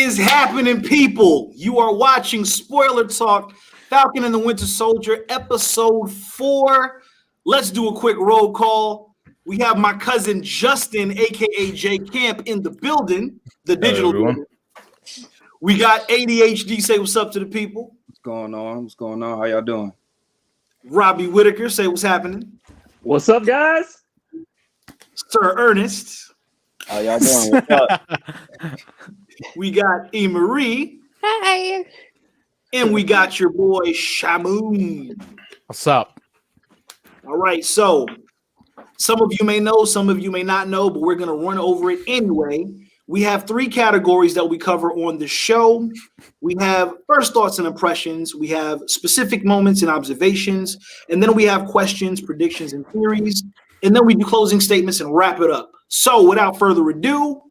is happening, people? You are watching Spoiler Talk, Falcon and the Winter Soldier, episode 4. Let's do a quick roll call. We have my cousin Justin, aka J Camp, in the building, the digital building. We got ADHD. Say what's up to the people. What's going on? What's going on? How y'all doing? Robbie Whitaker, say what's happening. What's up, guys? Sir Ernest. How y'all doing? What's up? We got E. Marie. Hi. And we got your boy Shamoon. What's up? All right, so some of you may know, some of you may not know, but we're going to run over it anyway. We have 3 categories that we cover on the show. We have first thoughts and impressions. We have specific moments and observations. And then we have questions, predictions, and theories. And then we do closing statements and wrap it up. So without further ado,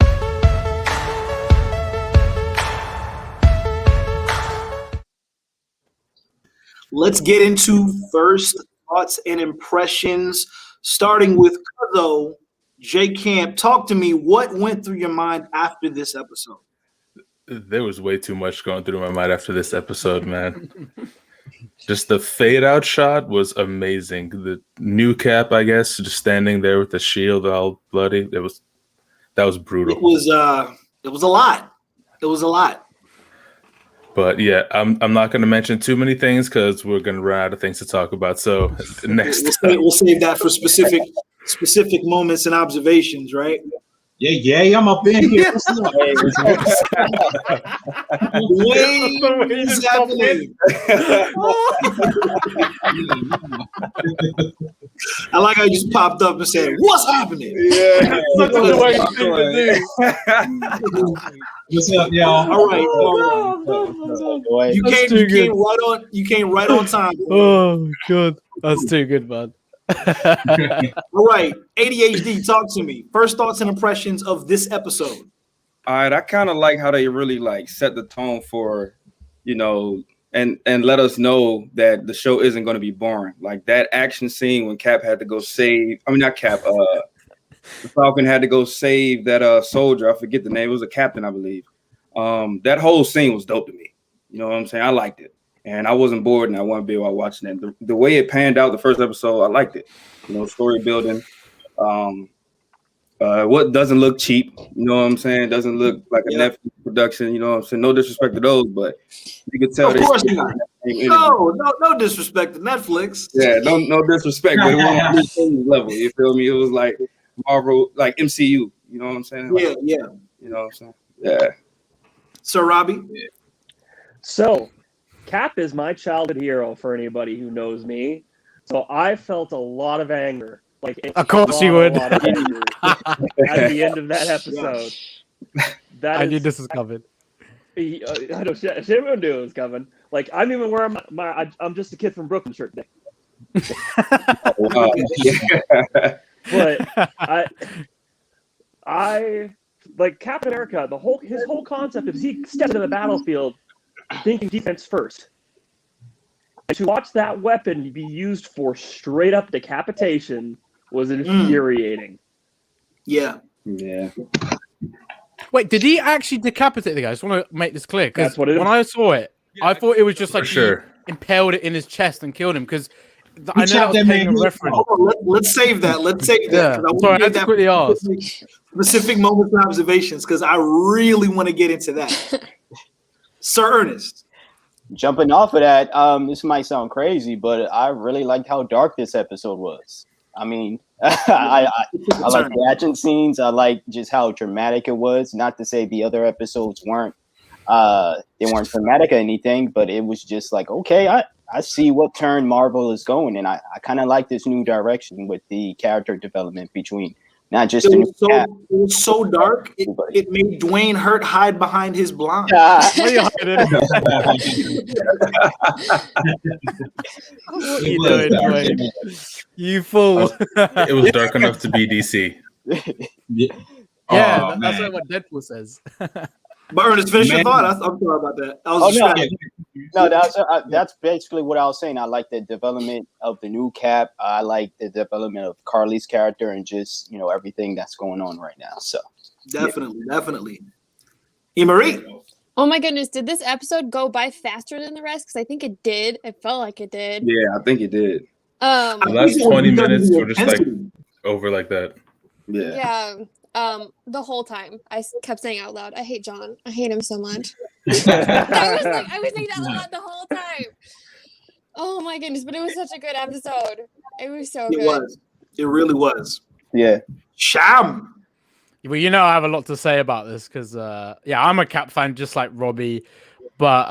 let's get into first thoughts and impressions, starting with Cuzzo. J Camp, talk to me. What went through your mind after this episode? There was way too much going through my mind after this episode, man. Just the fade out shot was amazing. The new Cap, I guess, just standing there with the shield all bloody. That was brutal. It was a lot. It was a lot. But yeah, I'm not going to mention too many things because we're going to run out of things to talk about. So next, we'll save that for specific moments and observations, right? Yeah, I'm up in here. What's happening? I like how you just popped up and said, "What's happening?" Yeah. What's up, y'all? All right. You came right on time. Oh, good. That's too good, man. All right, ADHD, talk to me. First thoughts and impressions of this episode. All right, I kind of like how they really set the tone for, and let us know that the show isn't going to be boring. Like that action scene when Cap had to go save. I mean, not Cap. The Falcon had to go save that soldier. I forget the name. It was a captain, I believe. That whole scene was dope to me. You know what I'm saying? I liked it. And I wasn't bored, and I wanted to be while watching it. The way it panned out the first episode, I liked it. Story building. What doesn't look cheap? You know what I'm saying? Doesn't look like a Netflix production. You know what I'm saying? No disrespect to those, but you could tell. Of course not. No disrespect to Netflix. Yeah, no disrespect, but it wasn't level. You feel me? It was like Marvel, like MCU. You know what I'm saying? Yeah. You know what I'm saying? Yeah. Sir Robbie. So, Cap is my childhood hero for anybody who knows me. So I felt a lot of anger. Of course you would. At the end of that episode. I knew this was coming. I know everyone knew it was coming. I'm even wearing I'm just a kid from Brooklyn shirt today. But I like Captain America. His whole concept is he steps into the battlefield thinking defense first. And to watch that weapon be used for straight up decapitation was infuriating. Yeah. Wait, did he actually decapitate the guy? I just want to make this clear. Because when is. I saw it, I thought it was just like sure. He impaled it in his chest and killed him. Because I know that was taking a reference. Let's save that. Yeah. Sorry, I had to quickly ask. Specific moments and observations because I really want to get into that. Sir Ernest. Jumping off of that, this might sound crazy, but I really liked how dark this episode was. I mean, I like the action scenes. I like just how dramatic it was. Not to say the other episodes weren't dramatic or anything, but it was just like, okay, I see what turn Marvel is going, and I kind of like this new direction with the character development between not just it was so dark it made Dwayne Hurt hide behind his blind. You fool. It was dark enough to be DC. Yeah, that's what Deadpool says. But Ernest, finish your thought. I'm sorry about that. That's basically what I was saying. I like the development of the new Cap. I like the development of Carly's character and just everything that's going on right now. So definitely. E. Marie. Oh my goodness, did this episode go by faster than the rest? Because I think it did. It felt like it did. Yeah, I think it did. The I last think it was 20 because of minutes the were just like intensity. over like that. Yeah. Yeah. The whole time I kept saying out loud, I hate John. I hate him so much. I was saying that out loud the whole time. Oh my goodness, but it was such a good episode. It was so It good. was. It really was. Yeah. Sham. Well, you know, I have a lot to say about this because, yeah, I'm a Cap fan just like Robbie. But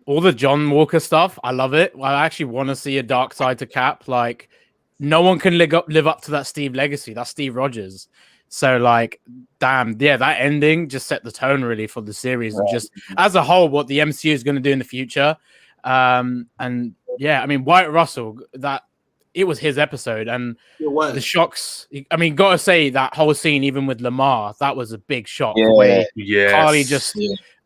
all the John Walker stuff, I love it. I actually want to see a dark side to Cap. Like, no one can live up to that Steve legacy. That's Steve Rogers. So, like, damn, yeah, that ending just set the tone really for the series and just as a whole, what the MCU is going to do in the future. And yeah, I mean, Wyatt Russell, that it was his episode, and It was. the shocks. I mean, gotta say that whole scene, even with Lamar, that was a big shock. Yeah. The way Yes. Carly just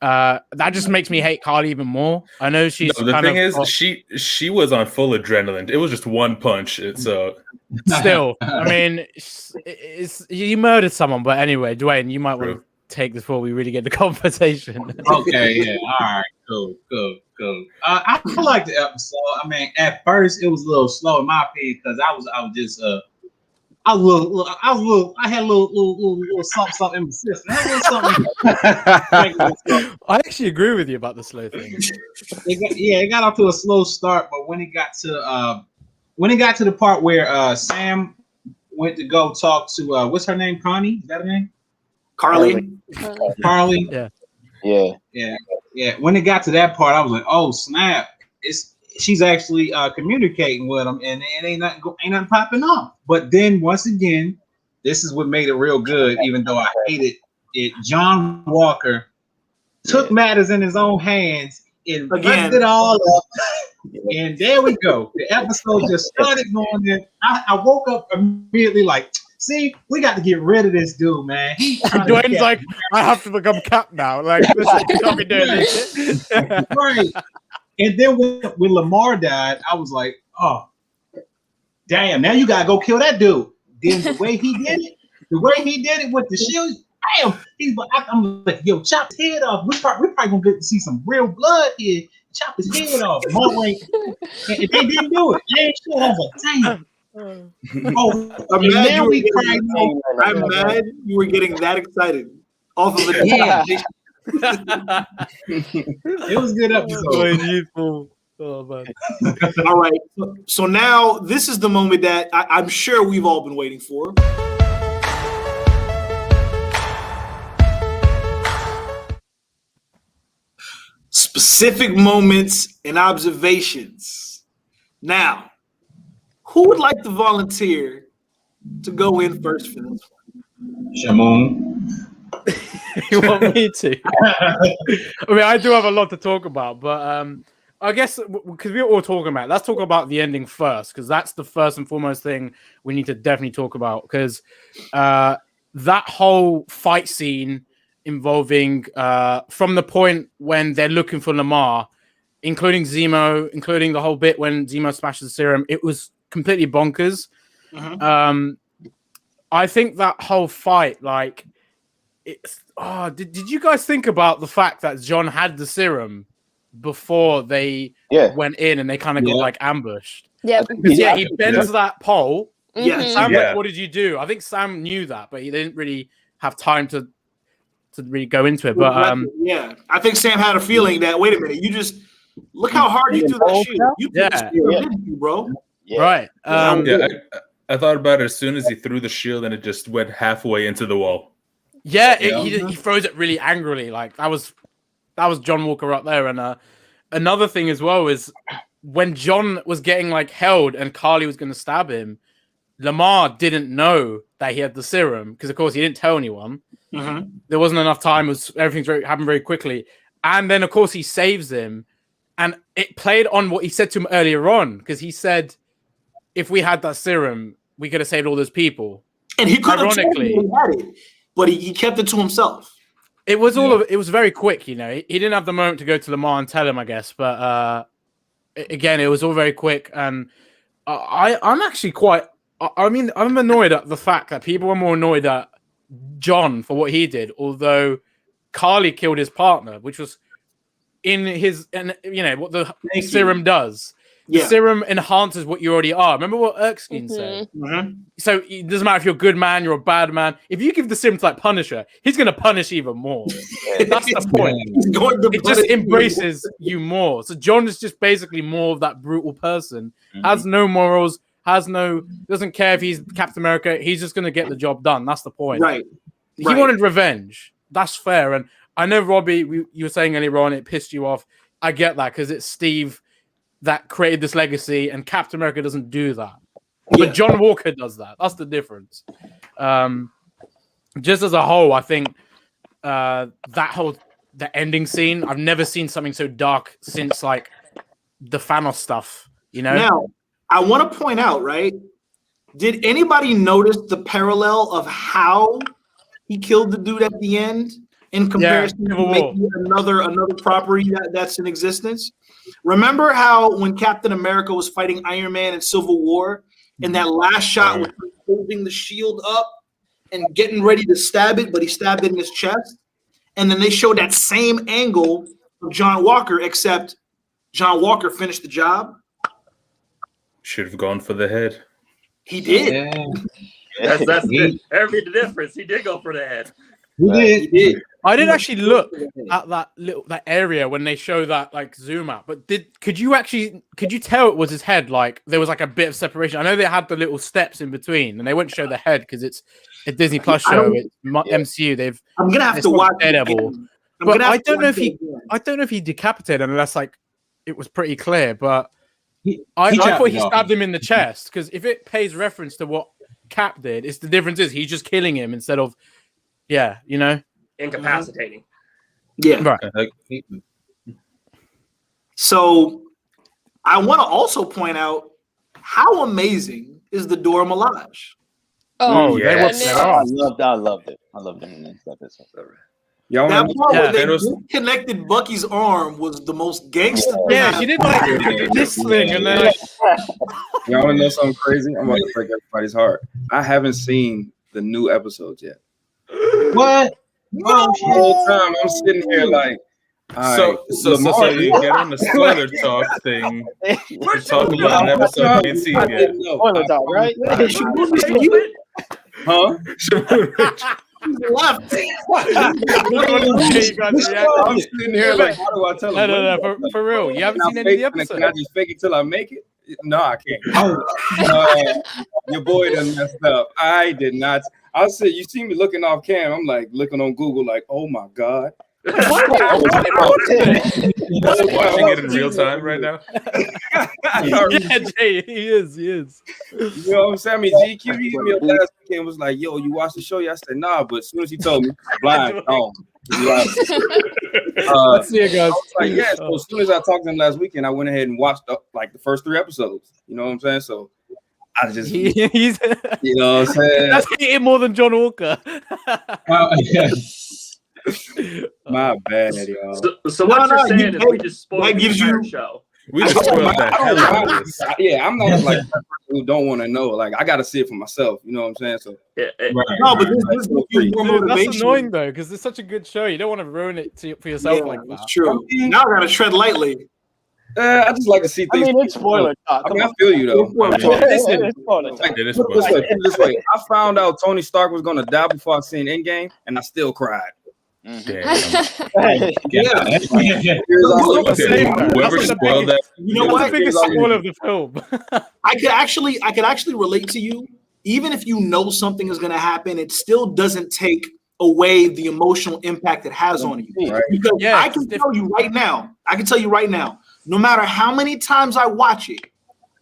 that just makes me hate Carly even more. I know she's No, the kind thing of is, she was on full adrenaline. It was just one punch. So still. I mean, it's you murdered someone, but anyway, Dwayne, you might want to True. take this before we really get the conversation. Okay, yeah, all right, cool. I like the episode. I mean, at first it was a little slow in my opinion because I was just I had a little something in my system. I had a little something. I actually agree with you about the slow thing. It got off to a slow start, but when it got to the part where Sam went to go talk to what's her name, Connie? Is that her name? Carly. Carly. Yeah. When it got to that part, I was like, "Oh snap! She's actually communicating with him, and ain't nothing popping off." But then once again, this is what made it real good. Even though I hated it, John Walker took matters in his own hands and messed it all up. And there we go. The episode just started going there. I woke up immediately like, see, we got to get rid of this dude, man. Dwayne's like, I have to become Cap now. Like, listen, you can't be doing this. Right. And then when Lamar died, I was like, oh, damn, now you got to go kill that dude. Then the way he did it with the shield, damn, I'm like, yo, chop his head off. We probably going to get to see some real blood here. Chop his head off. And they didn't do it. They sure. I was like, damn. Oh, I'm mad you were getting that excited off of a It was a good episode. Oh, man. All right. So now this is the moment that I'm sure we've all been waiting for. Specific moments and observations. Now, who would like to volunteer to go in first for this one? Shamoon. You want me to? I mean, I do have a lot to talk about, but I guess because we're all talking about it, let's talk about the ending first, because that's the first and foremost thing we need to definitely talk about, because that whole fight scene involving from the point when they're looking for Lamar, including Zemo, including the whole bit when Zemo smashes the serum, it was completely bonkers. Mm-hmm. I think that whole fight, like, it's did you guys think about the fact that John had the serum before they went in and they kind of got like ambushed? Yeah. Yeah, he bends that pole. Yes. Sam, like, what did you do? I think Sam knew that, but he didn't really have time to really go into it. But yeah, I think Sam had a feeling that, wait a minute, you just look how hard you threw that shield. You put the shield in you, bro. Yeah. Right. I thought about it as soon as he threw the shield and it just went halfway into the wall. Yeah, he throws it really angrily. Like that was John Walker up there. And another thing as well is when John was getting like held and Carly was going to stab him, Lamar didn't know that he had the serum because, of course, he didn't tell anyone. Mm-hmm. There wasn't enough time. Everything's happened very quickly. And then, of course, he saves him. And it played on what he said to him earlier on, because he said, if we had that serum, we could have saved all those people. And he could have ironically, he had it, but he kept it to himself. It was it was very quick, you know. He didn't have the moment to go to Lamar and tell him, I guess. But again, it was all very quick. And I'm actually I'm annoyed at the fact that people are more annoyed at John for what he did, although Carly killed his partner, which was in his, and you know what the serum does. The Yeah. serum enhances what you already are. Remember what Erskine said? Mhm. So it doesn't matter if you're a good man, you're a bad man. If you give the serum to like Punisher, he's gonna punish even more. That's the point. He's going to It just punish embraces you more. So John is just basically more of that brutal person. Has no morals. Doesn't care if he's Captain America. He's just gonna get the job done. That's the point. Right. He wanted revenge. That's fair. And I know Robbie, you were saying earlier on, it pissed you off. I get that because it's Steve that created this legacy, and Captain America doesn't do that. But John Walker does that. That's the difference. Just as a whole, I think the ending scene, I've never seen something so dark since like the Thanos stuff, you know? Now, I want to point out, right? Did anybody notice the parallel of how he killed the dude at the end in comparison to maybe another property that's in existence? Remember how when Captain America was fighting Iron Man in Civil War, and that last shot was holding the shield up and getting ready to stab it, but he stabbed it in his chest? And then they showed that same angle of John Walker, except John Walker finished the job. Should have gone for the head. He did. That's the difference. He did go for the head. He did. I did actually look at that area when they show that like zoom out, but could you tell it was his head? Like there was like a bit of separation. I know they had the little steps in between, and they wouldn't show the head because it's a Disney Plus show. It's MCU. I'm gonna have to watch Daredevil, but I don't know if he decapitated unless like it was pretty clear. But I thought he stabbed him in the chest because if it pays reference to what Cap did, it's the difference is he's just killing him instead of incapacitating. Yeah. Right. So I want to also point out how amazing is the Dora Milaje. Oh, yes. I loved it. I loved it in this episode. That part where they disconnected Bucky's arm was the most gangster. Yeah, she did like this thing, and then y'all want to know something crazy? I'm going to break everybody's heart. I haven't seen the new episodes yet. What? The whole time I'm sitting here like, so you get on the spoiler talk thing. We're talking about an episode you ain't seen yet. Spoiler talk, right? Huh? Left. I'm sitting here like, how do I tell them? No, for real. You haven't seen any of the episodes? Can I just fake it till I make it? No, I can't. Your boy done messed up. I did not. I said, you see me looking off cam. I'm like looking on Google, like, oh my God. Watching it in real time right now. Yeah, Jay, he is. You know what I'm saying? I mean, GQ hit me up last weekend, was like, yo, you watched the show? I said, nah, but as soon as he told me, blind, Let's see it, guys. Like, yeah, so as soon as I talked to him last weekend, I went ahead and watched like the first 3 episodes. You know what I'm saying? So I just, he's, you know what I'm saying? That's hitting more than John Walker. My bad, y'all. So what you're saying is we just spoiled the entire show. We just spoiled the hell out of this. Yeah, I'm not like who don't want to know. Like I got to see it for myself. You know what I'm saying? So No, but this gives more motivation. That's annoying though, because it's such a good show. You don't want to ruin it for yourself like that. That's true. Now I gotta tread lightly. I just like to see things. I mean, it's spoiler talk. I mean, I feel you though. Listen, It's spoiler talk. It is put it this way. I found out Tony Stark was gonna die before I seen Endgame, and I still cried. Damn. Whoever spoiled that, you know what? The biggest spoiler of the film. I could actually relate to you. Even if you know something is going to happen, it still doesn't take away the emotional impact it has on you. Right. Because I can tell you right now, no matter how many times I watch it,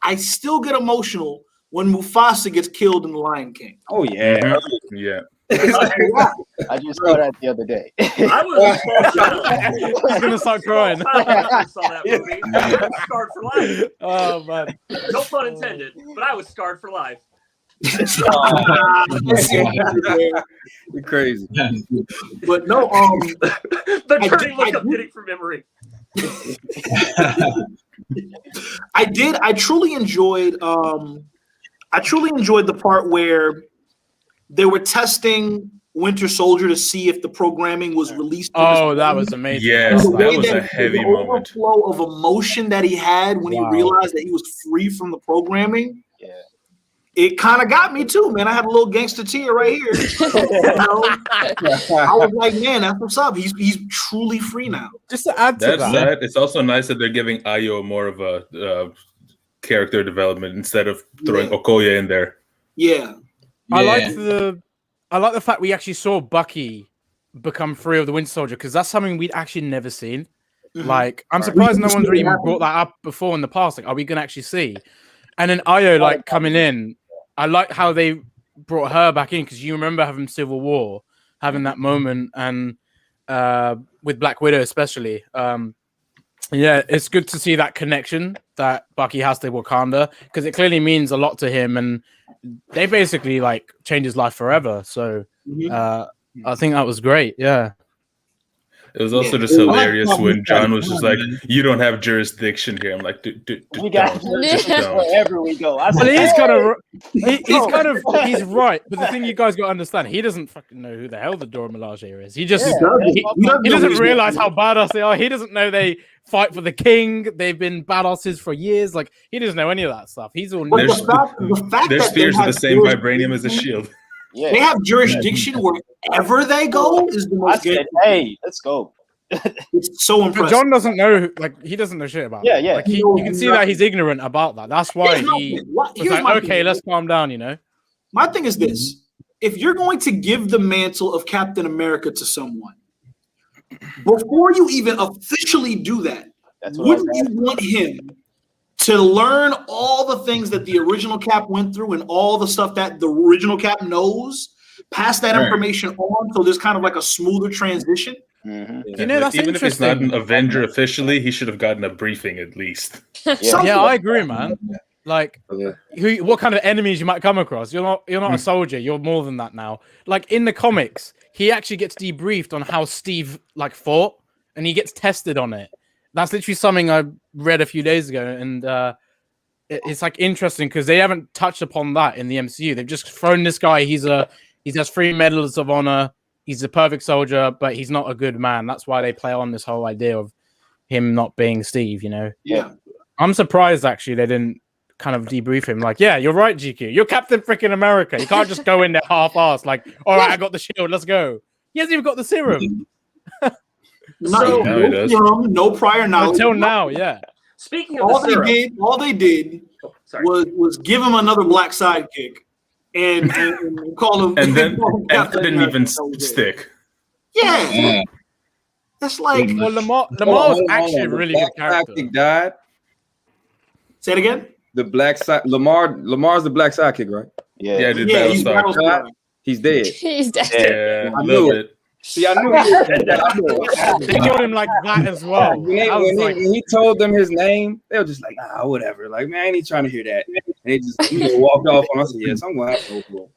I still get emotional when Mufasa gets killed in The Lion King. Oh yeah, yeah. I just saw that the other day. I was He's gonna start crying. I saw that movie. I was scarred for life. Oh man. No pun intended, but I was scarred for life. You're crazy. But no, the dirty look I'm getting from memory. I truly enjoyed the part where they were testing Winter Soldier to see if the programming was released. Oh, that was amazing. Yes, The way that was a heavy the moment. overflow of emotion that he had when he realized that he was free from the programming. Yeah. It kind of got me too, man. I had a little gangster tear right here. I was like, man, that's what's up. He's truly free now. Just to add to That's that, sad. It's also nice that they're giving Ayo more of a character development instead of throwing Okoye in there. Yeah. I like the fact we actually saw Bucky become free of the Winter Soldier, because that's something we'd actually never seen. Like, I'm surprised no one's really even brought that up before in the past. Like, are we gonna actually see? And then Ayo like coming in, I like how they brought her back in, because you remember having Civil War, having that moment, and with Black Widow especially. Yeah, it's good to see that connection that Bucky has to Wakanda, because it clearly means a lot to him, and they basically like changed his life forever. So I think that was great. Yeah. It was also just hilarious when John was just like, "You don't have jurisdiction here." I'm like, We got wherever we go. Well, he's right. But the thing you guys got to understand, he doesn't fucking know who the hell the Dora Milaje is. He just he doesn't realize how badass they are. He doesn't know they fight for the king. They've been badasses for years. Like, he doesn't know any of that stuff. He's all their spears are the same vibranium as a shield. Yeah. They have jurisdiction wherever they go. Is the most hey, let's go. It's so impressive. But John doesn't know, like, he doesn't know shit about it. Yeah. Like, you can see that he's ignorant about that. That's why he was like, okay, let's calm down, you know? My thing is this. If you're going to give the mantle of Captain America to someone, before you even officially do that, wouldn't you want him to learn all the things that the original Cap went through and all the stuff that the original Cap knows, pass that information on, so there's kind of like a smoother transition? You know, that's even interesting. if he's not an Avenger officially, he should have gotten a briefing at least. Yeah, I agree, man. Like, what kind of enemies you might come across? You're not a soldier. You're more than that now. Like, in the comics, he actually gets debriefed on how Steve like fought, and he gets tested on it. That's literally something I read a few days ago, and it's like interesting because they haven't touched upon that in the MCU. They've just thrown this guy. He has 3 medals of honor. He's a perfect soldier, but he's not a good man. That's why they play on this whole idea of him not being Steve, you know? Yeah. I'm surprised, actually, they didn't kind of debrief him. Like, yeah, you're right, GQ. You're Captain freaking America. You can't just go in there half-assed, like, all right, I got the shield, let's go. He hasn't even got the serum. No prior knowledge. Until now, yeah. Speaking of all they did was give him another black sidekick. And call him, and then didn't even stick. Yeah, that's like. Well, Lamar was actually a really good character. Died. Say it again. The black side. Lamar's the black sidekick, right? Yeah, dude, Battlestar. He's dead. He's dead. Yeah, I knew it. See, I knew They killed him like that as well. When he told them his name, they were just like, whatever. Like, man, I ain't trying to hear that. And they just walked off on us. I said, yes, I'm going to have to.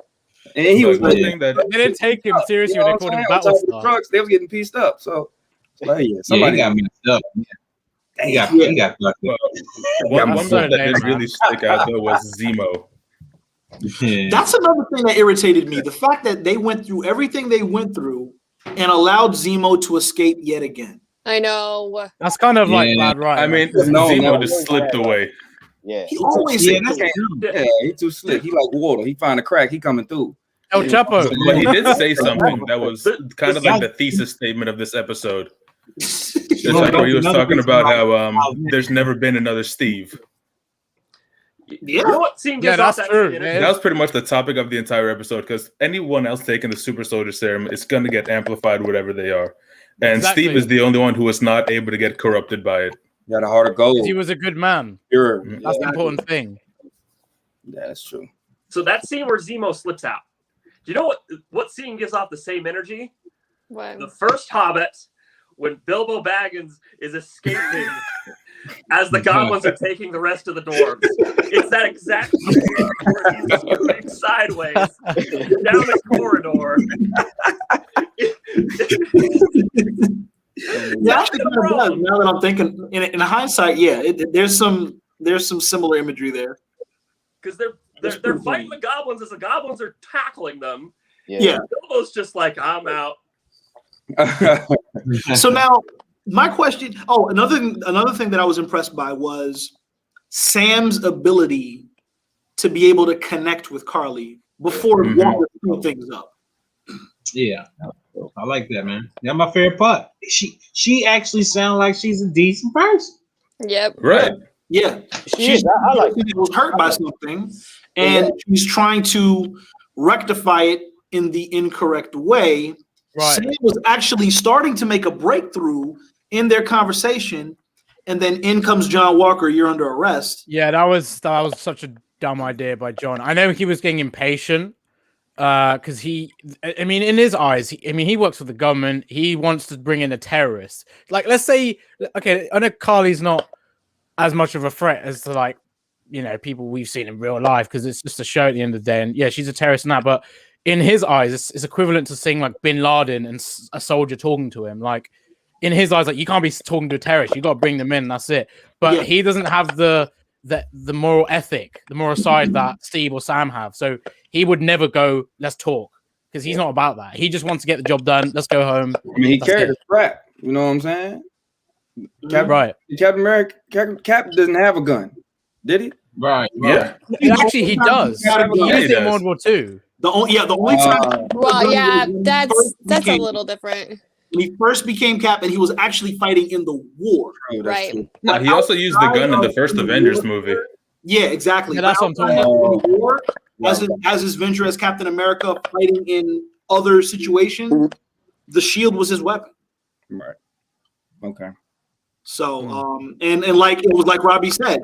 And he was they didn't take him seriously when they called him Battlestar. Trucks, they was getting pieced up. So, somebody got messed up. He got fucked up. One move that didn't really stick out though was Zemo. That's another thing that irritated me. The fact that they went through everything they went through and allowed Zemo to escape yet again. I know. That's kind of like bad, right? I mean, Zemo just slipped away. Yeah, he always he too slick. He like water. He find a crack. He coming through. El Chapo. But he did say something that was kind of like the thesis statement of this episode. It's like where he was talking about how there's never been another Steve. You know what scene gets that's true. That was pretty much the topic of the entire episode, because anyone else taking the super soldier serum is going to get amplified, whatever they are. And Steve is the only one who was not able to get corrupted by it. He had a heart of gold. He was a good man. Sure. That's the important thing. Yeah, that's true. So that scene where Zemo slips out. Do you know what scene gives off the same energy? What? The first Hobbit, when Bilbo Baggins is escaping as the goblins are taking the rest of the dwarves. It's that exact scene where he's moving sideways down the corridor. Yeah, actually kind of does. Now that I'm thinking, in hindsight, yeah, there's some similar imagery there. Because they're fighting the goblins as the goblins are tackling them, Yeah. Almost just like I'm out. So now my question. Oh, another thing that I was impressed by was Sam's ability to be able to connect with Carly before Walker threw things up. Yeah, I like that, man. That's my favorite part. She actually sounds like she's a decent person. Yep. Right. Yeah, she's I like was hurt by something, and she's trying to rectify it in the incorrect way. Right. Sam was actually starting to make a breakthrough in their conversation, and then in comes John Walker. You're under arrest. Yeah, that was such a dumb idea by John. I know he was getting impatient because I mean, in his eyes, he works for the government. He wants to bring in a terrorist. Like, let's say, okay, I know Carly's not as much of a threat as to, like, you know, people we've seen in real life, because it's just a show at the end of the day. And yeah, she's a terrorist now, but in his eyes, it's equivalent to seeing like Bin Laden and a soldier talking to him. Like, in his eyes, like, you can't be talking to a terrorist. You got to bring them in. That's it. But he doesn't have the moral ethic, the moral side that Steve or Sam have. So he would never go, let's talk, because he's not about that. He just wants to get the job done. Let's go home. I mean, he carried a strap. You know what I'm saying? Right. Captain America, Cap doesn't have a gun, did he? Right. Yeah. Actually, he does. He used it in World War II. The only time. Well, yeah, that's a little different. When he first became Cap, and he was actually fighting in the war. Right. He also used the gun in the first Avengers movie. Yeah, exactly. Yeah, that's what I'm talking about. In the war, as his venture as Captain America, fighting in other situations, the shield was his weapon. Right. Okay. So, and like it was like Robbie said,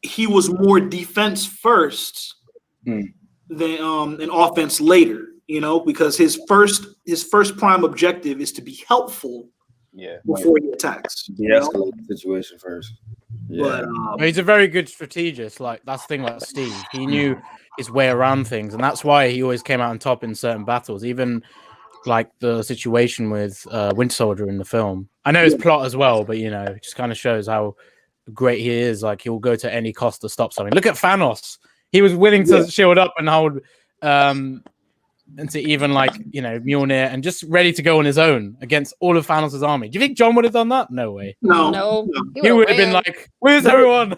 he was more defense first than an offense later. You know, because his first prime objective is to be helpful. Yeah. Before he attacks. De-escalate the situation first. Yeah. But, he's a very good strategist. Like, that's the thing about Steve. He knew his way around things, and that's why he always came out on top in certain battles. Even like the situation with Winter Soldier in the film. I know it's plot as well, but you know, it just kind of shows how great he is. Like, he'll go to any cost to stop something. Look at Thanos. He was willing to shield up and hold and to even, like, you know, Mjolnir, and just ready to go on his own against all of Thanos' army. Do you think John would have done that? No way. No. He would have been like, "Where's everyone?"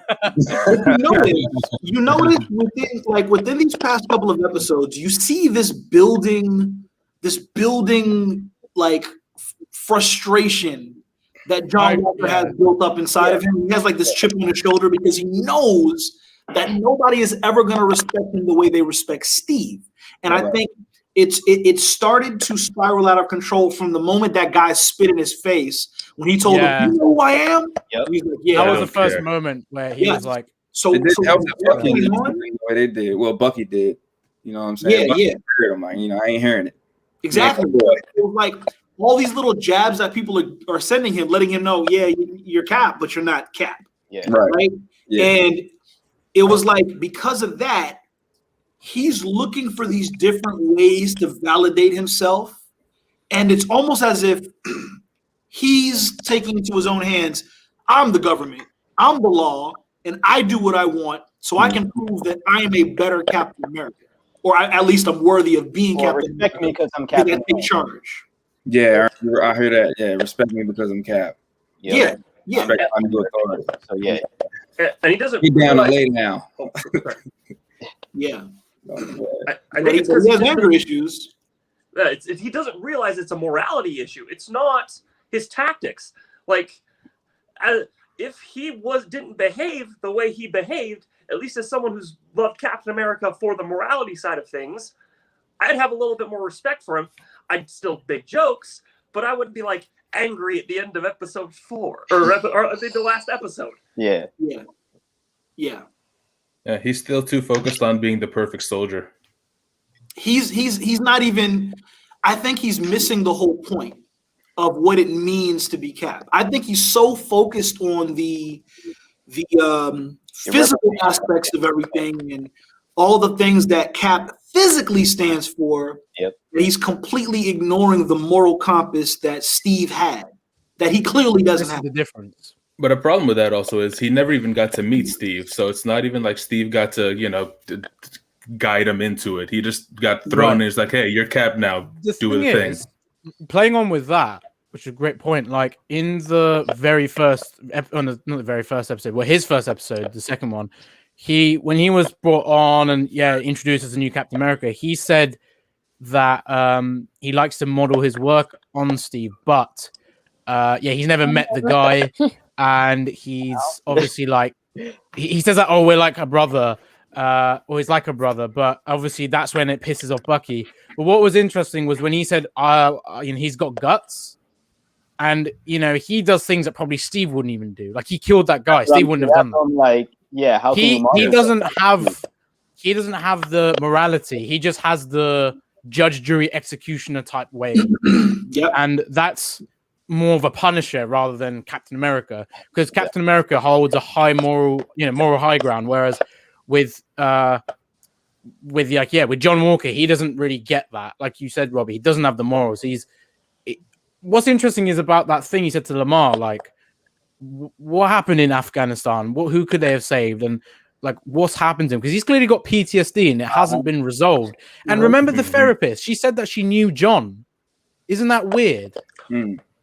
You notice within these past couple of episodes, you see this building like frustration that John Walker has built up inside of him. He has like this chip on his shoulder because he knows that nobody is ever going to respect him the way they respect Steve. And I think it started to spiral out of control from the moment that guy spit in his face when he told him, "You know who I am?" Yep. He's like, That was the first moment where he was like, "So it didn't help that Bucky going did on?" the way they did. Well, Bucky did. You know what I'm saying? Bucky heard him, like, you know, I ain't hearing it. Exactly. It was like all these little jabs that people are sending him, letting him know, you're Cap, but you're not Cap. Yeah. Right. Yeah. And it was like, because of that, he's looking for these different ways to validate himself. And it's almost as if he's taking into his own hands. I'm the government. I'm the law. And I do what I want. So I can prove that I am a better Captain America. Or at least I'm worthy of being Captain America. Respect me because I'm Captain Take charge. Yeah, I hear that. Yeah, respect me because I'm Cap. Yeah. Respect I'm the authority. So yeah. And he doesn't Get down and lay down. Yeah. I think it's because he has anger issues. He doesn't realize it's a morality issue. It's not his tactics. Like, if he didn't behave the way he behaved, at least as someone who's loved Captain America for the morality side of things, I'd have a little bit more respect for him. I'd still make jokes, but I wouldn't be like angry at the end of episode 4 or at the last episode. Yeah. Yeah. Yeah, he's still too focused on being the perfect soldier. He's not even. I think he's missing the whole point of what it means to be Cap. I think he's so focused on the physical aspects of everything and all the things that Cap physically stands for. Yep. That he's completely ignoring the moral compass that Steve had, that he clearly doesn't have. The difference. But a problem with that also is he never even got to meet Steve. So it's not even like Steve got to, guide him into it. He just got thrown in. He's like, hey, you're Cap now. Do the thing. Playing on with that, which is a great point. Like in the very first, not the very first episode, well, his first episode, the second one, when he was brought on and introduced as a new Captain America, he said that he likes to model his work on Steve, but he's never met the guy, and he's obviously like he says that, oh, we're like a brother, or he's like a brother, but obviously that's when it pisses off Bucky. But what was interesting was when he said, he's got guts, and he does things that probably Steve wouldn't even do. Like he killed that guy. Steve wouldn't have done that. Like, how he doesn't have the morality. He just has the judge, jury, executioner type way. Yep. And that's more of a Punisher rather than Captain America, because Captain America holds a high moral high ground, whereas with John Walker, he doesn't really get that. Like you said, Robbie, he doesn't have the morals. What's interesting is about that thing he said to Lamar, like, what happened in Afghanistan? Who could they have saved? And like, what's happened to him? Because he's clearly got PTSD and it hasn't been resolved. And remember the therapist? She said that she knew John. Isn't that weird?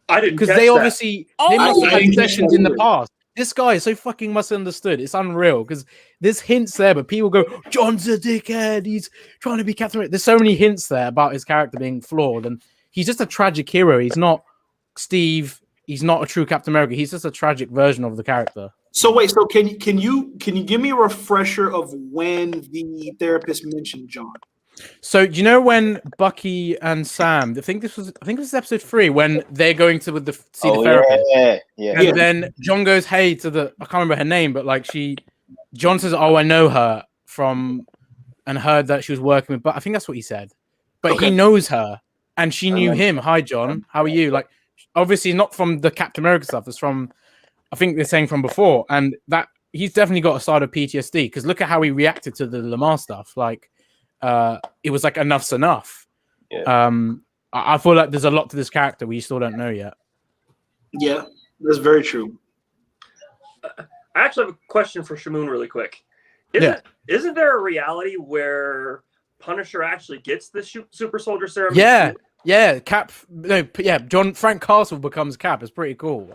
I didn't, because they obviously they must have had sessions in the past. This guy is so fucking misunderstood. It's unreal because there's hints there, but people go, John's a dickhead. He's trying to be Captain America. There's so many hints there about his character being flawed, and he's just a tragic hero. He's not Steve. He's not a true Captain America. He's just a tragic version of the character. So wait, so can you give me a refresher of when the therapist mentioned John? So do you know when Bucky and Sam? I think this was episode 3 when they're going to see the therapist. Yeah. And then John goes, "Hey," to the I can't remember her name, but like John says, "Oh, I know her from," and heard that she was working with. But I think that's what he said. But he knows her, and she knew him. Hi, John. How are you? Like, obviously not from the Captain America stuff. It's from, I think they're saying from before, and that he's definitely got a side of PTSD because look at how he reacted to the Lamar stuff. Like. It was like enough's enough. Yeah. I feel like there's a lot to this character we still don't know yet. Yeah, that's very true. I actually have a question for Shamoon really quick. Isn't there a reality where Punisher actually gets the super soldier serum? Yeah, Cap. Frank Castle becomes Cap. It's pretty cool.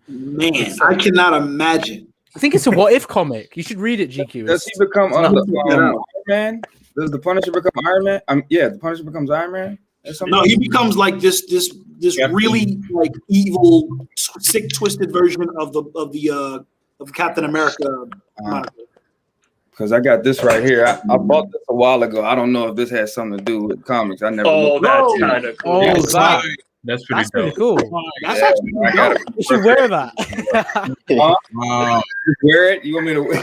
Man, I cannot imagine. I think it's a what if comic. You should read it, GQ. Does he become Iron Man? Does the Punisher become Iron Man? The Punisher becomes Iron Man. No, he becomes like this really like evil, sick, twisted version of Captain America. Because I got this right here. I bought this a while ago. I don't know if this has something to do with comics. I never. Oh, that's kind of cool. Oh, that's pretty cool. That's actually dope. You should wear that. Wear it? You want me to wear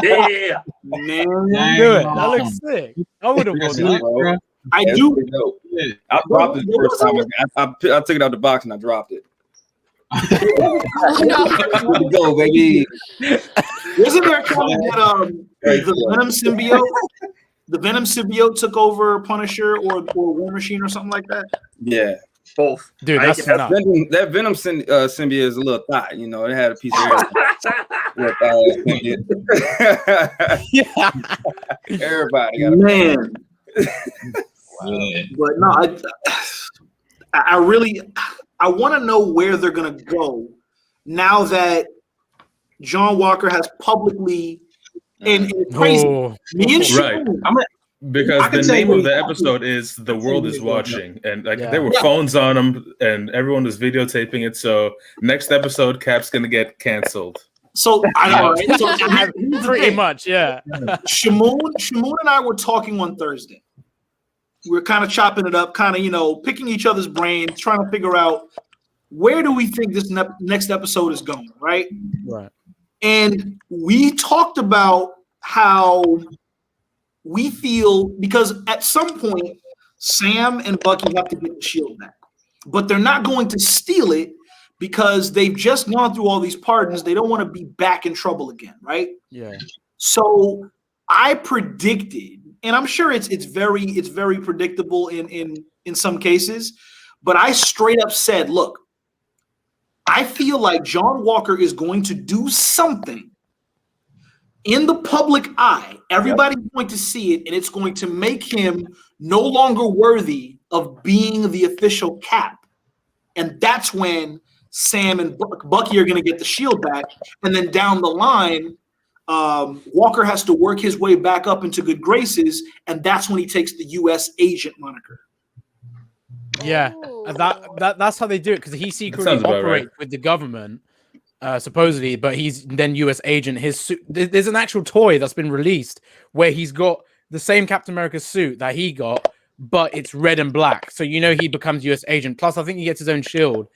Yeah. Man, do it. That looks sick. I would have worn that. I do. I dropped it the first time. I took it out the box and I dropped it. Oh, Go, baby. Isn't there a comic that the Venom symbiote took over Punisher or War Machine or something like that? Yeah. Both. Dude, that Venom symbiote is a little thought, it had a piece of Yeah. Everybody got Man. But no, I really want to know where they're gonna go now that John Walker has publicly and it's crazy. Me and right. Because the name of the episode is "The World Is Watching," and there were phones on them, and everyone was videotaping it. So next episode, Cap's gonna get canceled. So I know, right? So pretty much, yeah. Shamoon and I were talking on Thursday. We were kind of chopping it up, kind of picking each other's brains, trying to figure out where do we think this next episode is going, right? Right. And we talked about how we feel because at some point Sam and Bucky have to get the shield back, but they're not going to steal it because they've just gone through all these pardons. They don't want to be back in trouble again, right? Yeah. So I predicted, and I'm sure it's very predictable in some cases, but I straight up said, look, I feel like John Walker is going to do something in the public eye, everybody's going to see it, and it's going to make him no longer worthy of being the official Cap. And that's when Sam and Bucky are going to get the shield back. And then down the line, Walker has to work his way back up into good graces, and that's when he takes the U.S. agent moniker. Yeah, that's how they do it, because he secretly operates with the government, supposedly, but he's then U.S. agent. His suit, there's an actual toy that's been released where he's got the same Captain America suit that he got, but it's red and black. So he becomes U.S. agent. Plus, I think he gets his own shield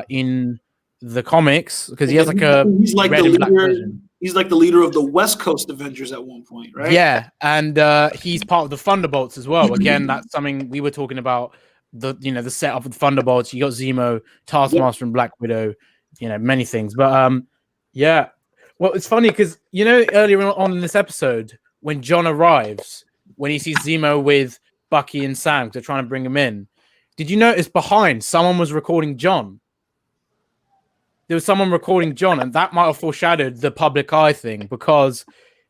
in the comics, because he has like he's like red the and black leader. version. He's like the leader of the West Coast Avengers at one point, right? Yeah, and he's part of the Thunderbolts as well. Again, that's something we were talking about. The setup of the Thunderbolts. You got Zemo, Taskmaster, and Black Widow. Many things. But yeah. Well, it's funny because earlier on in this episode, when John arrives, when he sees Zemo with Bucky and Sam, they're trying to bring him in. Did you notice behind someone was recording John? There was someone recording John, and that might have foreshadowed the public eye thing, because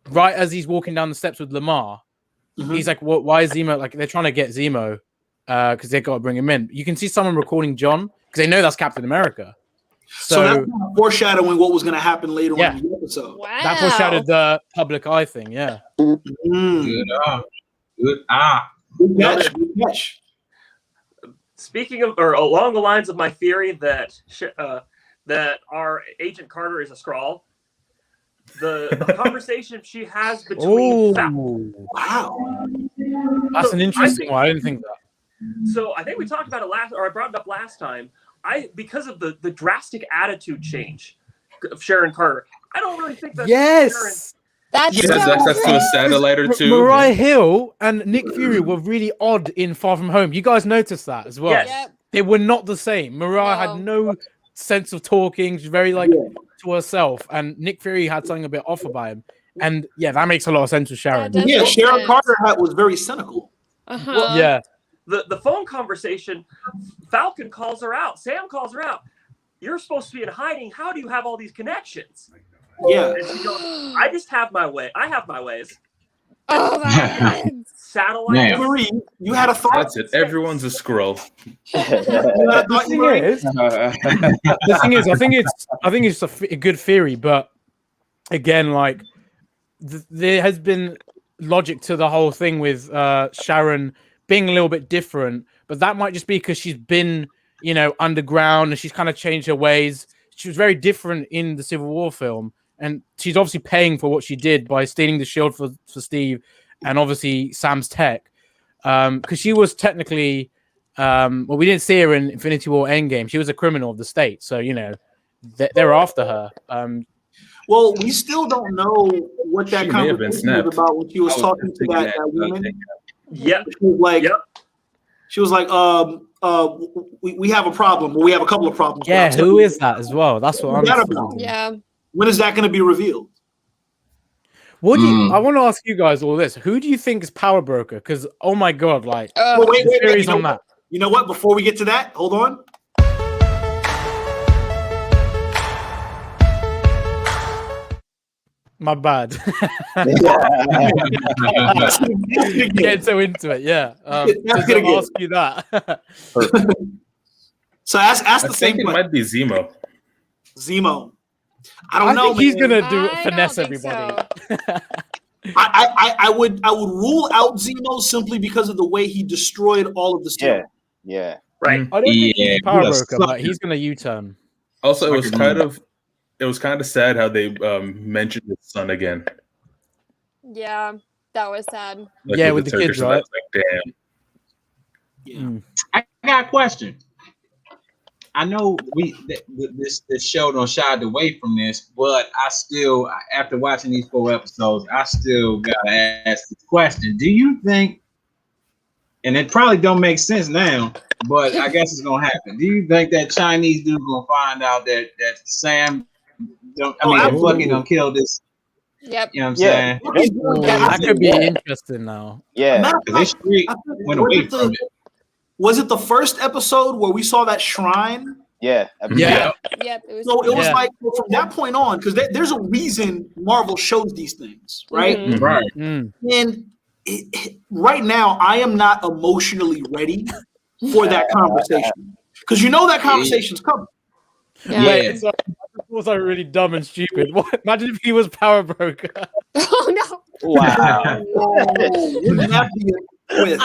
right as he's walking down the steps with Lamar, he's like, why is Zemo, like, they're trying to get Zemo because they've got to bring him in. You can see someone recording John because they know that's Captain America. So that's kind of foreshadowing what was going to happen later on in the episode. Wow. That foreshadowed the public eye thing, yeah. Good catch. Speaking of, or along the lines of my theory that that our Agent Carter is a Skrull, the conversation she has between wow, that's an interesting one. I didn't think that. So I think we talked about it last, or I brought it up last time. Because of the drastic attitude change of Sharon Carter, I don't really think that. Yes, that's to a satellite or two. Mariah Hill and Nick Fury were really odd in Far From Home. You guys noticed that as well. Yes. Yep. They were not the same. Mariah had no sense of talking. She's very to herself, and Nick Fury had something a bit off about him. And that makes a lot of sense with Sharon. Yeah, Sharon Carter was very cynical. Well, yeah. The phone conversation, Falcon calls her out. Sam calls her out. You're supposed to be in hiding. How do you have all these connections? Yeah. And she goes, I just have my way. I have my ways. Oh my God. Satellite. You had a thought. That's it. Everyone's a Skrull. The thing is, I think it's a good theory, but again, like there has been logic to the whole thing with Sharon being a little bit different, but that might just be because she's been, underground, and she's kind of changed her ways. She was very different in the Civil War film, and she's obviously paying for what she did by stealing the shield for Steve, and obviously Sam's tech, because she was technically, we didn't see her in Infinity War Endgame. She was a criminal of the state, so they're after her. Well, we still don't know what that conversation was about when she was talking to that woman. Yep. She was like, we have a problem. Well, we have a couple of problems. Yeah, who is that as well? That's what I'm about. Yeah. When is that going to be revealed? What do you? I want to ask you guys all this. Who do you think is Power Broker? Because oh my God, like wait, theories on that. You know what? Before we get to that, hold on. My bad. Getting so into it, yeah. Just gonna ask you that. So ask the same. I think it might be Zemo. Zemo. I don't know. Think he's gonna finesse everybody. So. I would rule out Zemo simply because of the way he destroyed all of the stuff. Yeah. Right. I don't think he's Power Broker, but he's gonna U-turn. Also, it was kind of sad how they mentioned his son again. Yeah, that was sad. Like with the kids, right? Like, damn. Yeah. I got a question. I know this show don't shy away from this, but I still, after watching these 4 episodes, I still gotta ask this question. Do you think, and it probably don't make sense now, but I guess it's gonna happen. Do you think that Chinese dude gonna find out that Sam Bucky don't kill this? Yep. You know what I'm saying? That could be interesting now. Yeah. Because they went away from it. Was it the first episode where we saw that shrine Yeah. Yeah. Yep. It was. So it was Yeah. like from that point on, because there's a reason Marvel shows these things, right? Mhm. Right. Mm. And right now, I am not emotionally ready for that conversation because you know that conversation's coming. Yeah. Wait, it's also really dumb and stupid. What? Imagine if he was Power Broker. Oh no. Wow. Wouldn't that be a twist?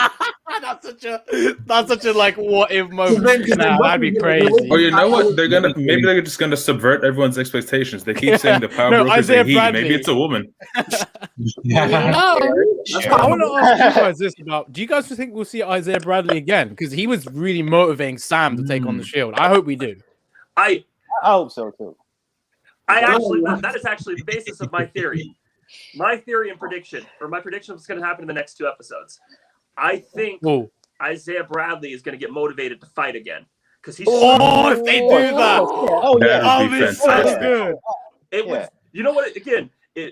that's such a like what if moment. Because then Nah, that'd be crazy. Or you know what? Maybe they're just gonna subvert everyone's expectations. They keep saying the Power No, Brokers Isaiah are he. Bradley. Maybe it's a woman. No. That's I probably- want to ask you guys this about: do you guys think we'll see Isaiah Bradley again? Because he was really motivating Sam to take on the Shield. I hope we do. I hope so too. actually that is actually the basis of my theory. My theory and prediction, or my prediction of what's going to happen in the next 2 episodes. I think Oh, Isaiah Bradley is going to get motivated to fight again because he's. if they do that, Oh yeah. That would be be so fantastic. good. It was. You know what? Again,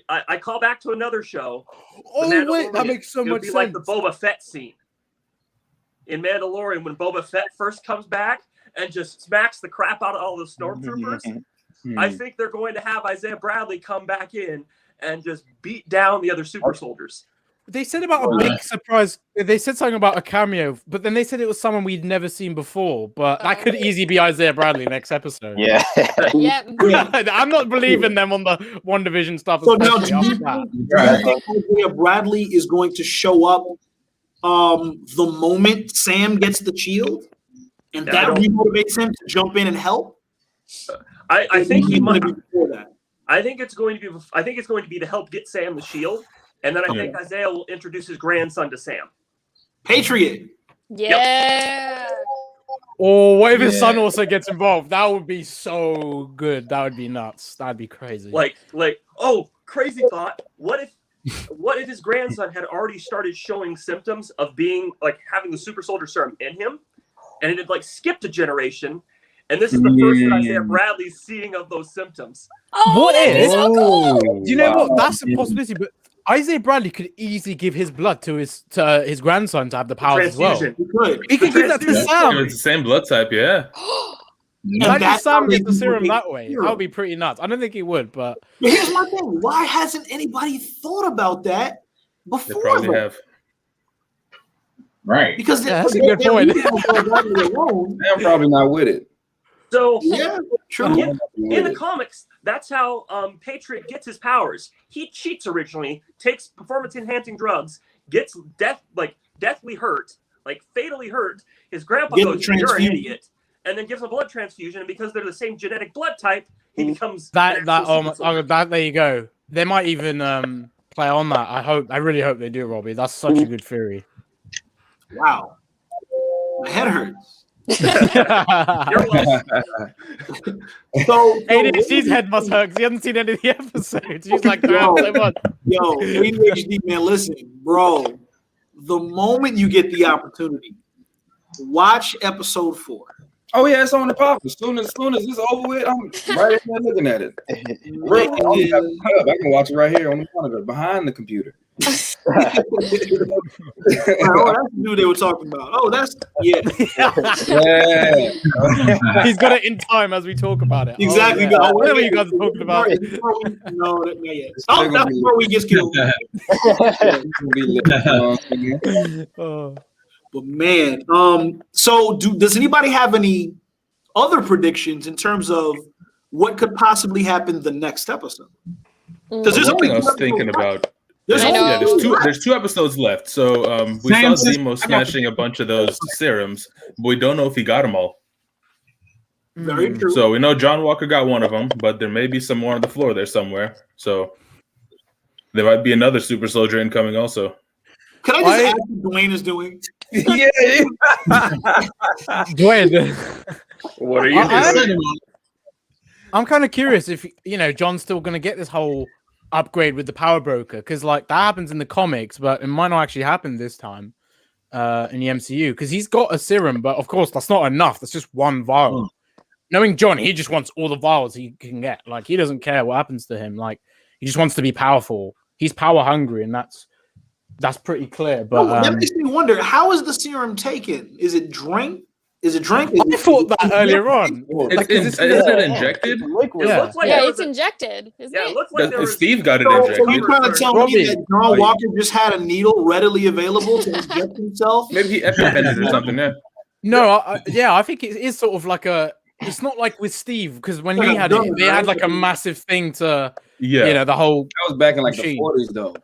I call back to another show. The Oh wait, that Mandalorian. makes so It would much be sense. like the Boba Fett scene in Mandalorian when Boba Fett first comes back and just smacks the crap out of all the stormtroopers. I think they're going to have Isaiah Bradley come back in and just beat down the other super soldiers. They said about a big surprise. They said something about a cameo, but then they said it was someone we'd never seen before. But that could easily be Isaiah Bradley next episode. Yeah. Yep. I'm not believing them on the One Division stuff. So now, especially after that. do you think Isaiah Bradley is going to show up the moment Sam gets the shield, and Yeah, that I don't- remotivates him to jump in and help? I think he might. Be before that. I think it's going to be to help get Sam the shield, and then I think Isaiah will introduce his grandson to Sam. Patriot. Yeah. Or what if his son also gets involved? That would be so good. That would be nuts. That'd be crazy. Like, oh, crazy thought. What if his grandson had already started showing symptoms of being like having the super soldier serum in him, and it had like skipped a generation, and this is the first that Isaiah Bradley's seeing of those symptoms. Oh, What that'd be if- so cool. Do you know what? That's a possibility. But Isaiah Bradley could easily give his blood to his grandson to have the powers as well. Transfusion. He could. He could give that to Sam. It's the same blood type, yeah. Imagine that's Sam how they gets the serum motivate that way. hero. That would be pretty nuts. I don't think he would, but But here's my thing: why hasn't anybody thought about that They before? probably though? have. Right. Because Yeah, that's a good point. I'm probably not with it. So Yeah, true. in the comics, that's how Patriot gets his powers. He cheats originally, takes performance-enhancing drugs, gets deathly hurt, like fatally hurt. His grandpa Get a goes, "You're an transfusion. idiot," and then gives him a blood transfusion. And because they're the same genetic blood type, he becomes that an that actual oh, super my, soldier. oh that there you go. They might even play on that. I really hope they do, Robbie. That's such a good theory. Wow, my head hurts. You're welcome. So, ADHD's head must hurt because he hasn't seen any of the episodes. He's like, damn, so much. yo, ADHD man, listen, bro. The moment you get the opportunity, watch episode 4. Oh yeah, it's on the pop. As soon as it's over with, I'm right in there looking at it. Real quick, I can watch it right here on the monitor behind the computer. Oh, that's the dude they were talking about. Oh, that's yeah, Yeah. He's got it in time as we talk about it. exactly. Oh, yeah. Oh, Whatever you guys are talking about. No, not yet. Oh, that's before we get killed. Oh. But man, so does anybody have any other predictions in terms of what could possibly happen the next episode? Because there's One thing only I was thinking about. There's I only know. There's two episodes left. So we Sam saw says- Zemo smashing a bunch of those serums, but we don't know if he got them all. very true. So we know John Walker got one of them, but there may be some more on the floor there somewhere. So there might be another super soldier incoming also. Can I just ask what Dwayne is doing? Yeah. Dwayne, What are you I- doing? I'm kind of curious if John's still going to get this whole upgrade with the power broker, because like that happens in the comics, but it might not actually happen this time in the MCU, because he's got a serum, but of course that's not enough. That's just one vial. Knowing John, he just wants all the vials he can get. Like he doesn't care what happens to him. Like he just wants to be powerful. He's power hungry, and that's pretty clear. But that makes me wonder: how is the serum taken? Is it drank? Is it drink? I thought that earlier on. Like, Isn't it injected? Liquid. It Yeah. looks like Yeah, there it's was a- injected, isn't Yeah, it it? looks like there was. Steve got it So injected. you trying to tell me Robbie. that John Walker just had a needle readily available to inject himself? Maybe he EpiPenned or something. Yeah. No, I think it is sort of like a. It's not like with Steve because when he had it, they had like a massive thing to, Yeah. the whole. That was back in like Machine. the 40s, though.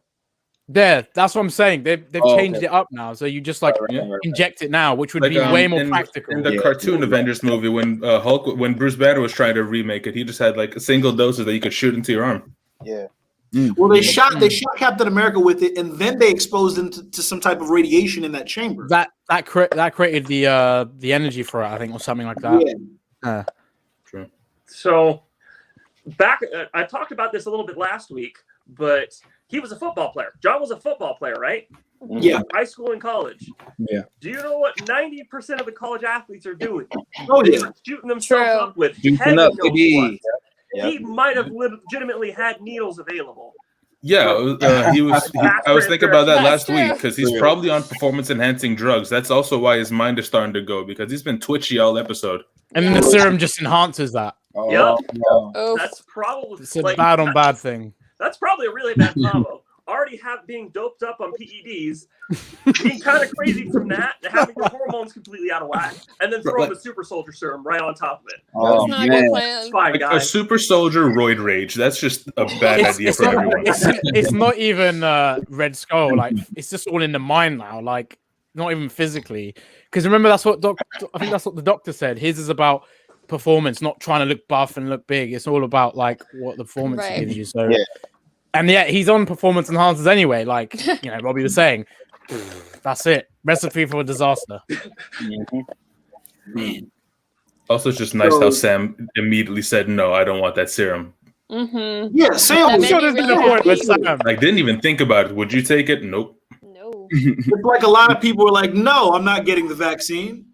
There, that's what I'm saying. They've Oh, changed okay. it up now, so you just like Right. inject it now, which would Like, be way more in practical. the cartoon Avengers movie, when when Bruce Banner was trying to remake it, he just had like a single doses that you could shoot into your arm. Yeah. Well, they shot Captain America with it, and then they exposed him to some type of radiation in that chamber. That created the energy for it, I think, or something like that. Yeah. True. So, I talked about this a little bit last week, but he was a football player. John was a football player, right? Yeah. High school and college. Yeah. Do you know what 90% of the college athletes are doing? Oh They yeah. were shooting themselves True. up with Juicing heavy up, dose baby. bloods. Yep. He might have legitimately had needles available. Yeah, he was. I was thinking about that That's last week true. because he's probably on performance-enhancing drugs. That's also why his mind is starting to go because he's been twitchy all episode. And then the serum just enhances that. Oh, Yep. no. Oh, That's probably It's a bad on bad thing. That's probably a really bad combo. Already being doped up on PEDs, being kind of crazy from that, and having your hormones completely out of whack, and then throwing the super soldier serum right on top of it. Oh, that's not a man. good It's plan. fine, Like a guys. super soldier roid rage. That's just a bad idea for everyone. It's not even Red Skull. Like it's just all in the mind now. Like not even physically. Because remember, that's what I think that's what the doctor said. His is about performance, not trying to look buff and look big. It's all about like what the performance Right. gives you. So, Yeah. and yeah, he's on performance enhancers anyway. Like Robbie was saying, that's it. Recipe for a disaster. Also, it's just nice how Sam immediately said, "No, I don't want that serum." Mm-hmm. Yeah, Sam That was made Should me have been really the point with happy. Sam. Like, didn't even think about it. Would you take it? Nope. No. it's like a lot of people were like, "No, I'm not getting the vaccine."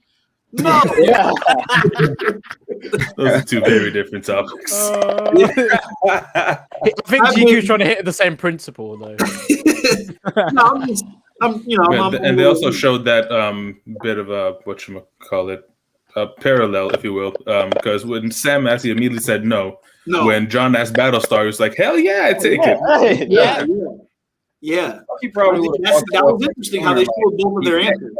No. Yeah. Those are two very different topics. I think GQ's trying to hit the same principle though. No, And they also showed that bit of a a parallel, if you will, because when Sam actually immediately said no, when John asked Battlestar, he was like, "Hell yeah, I take it." Yeah. Yeah. He probably would have That was interesting how they showed both of their answers.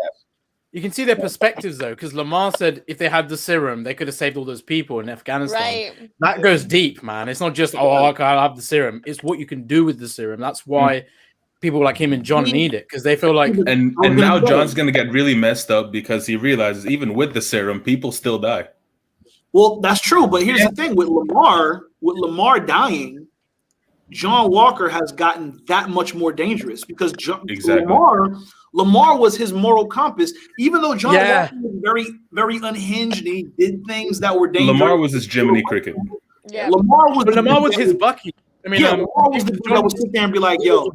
You can see their perspectives though, because Lamar said if they had the serum, they could have saved all those people in Afghanistan. Right. That goes deep, man. It's not just I can't have the serum. It's what you can do with the serum. That's why people like him and John need it because they feel like And now John's gonna get really messed up because he realizes even with the serum, people still die. Well, that's true, but here's the thing: with Lamar dying, John Walker has gotten that much more dangerous because Exactly. Lamar was his moral compass. Even though John Yeah. Walker was very, very unhinged and he did things that were dangerous. Lamar was his Jiminy Cricket. Yeah. Lamar was his Bucky. I mean, Lamar was the dude that would sit there and be like, "Yo,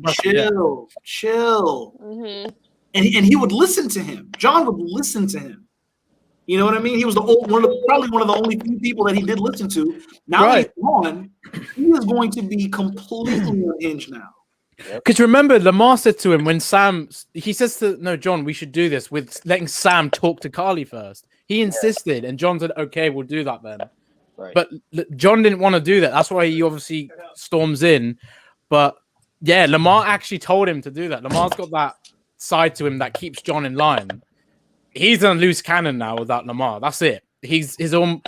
chill," Mm-hmm. and he would listen to him. John would listen to him. You know what I mean? He was probably one of the only few people that he did listen to. Now Right. he's gone. He is going to be completely unhinged now. because remember, Lamar said to him when he says to John, we should do this with letting Sam talk to Carly first. He insisted, and John said, "Okay, we'll do that then." Right. But John didn't want to do that. That's why he obviously storms in. But yeah, Lamar actually told him to do that. Lamar's got that side to him that keeps John in line. He's a loose cannon now without Lamar. That's it. He's his own.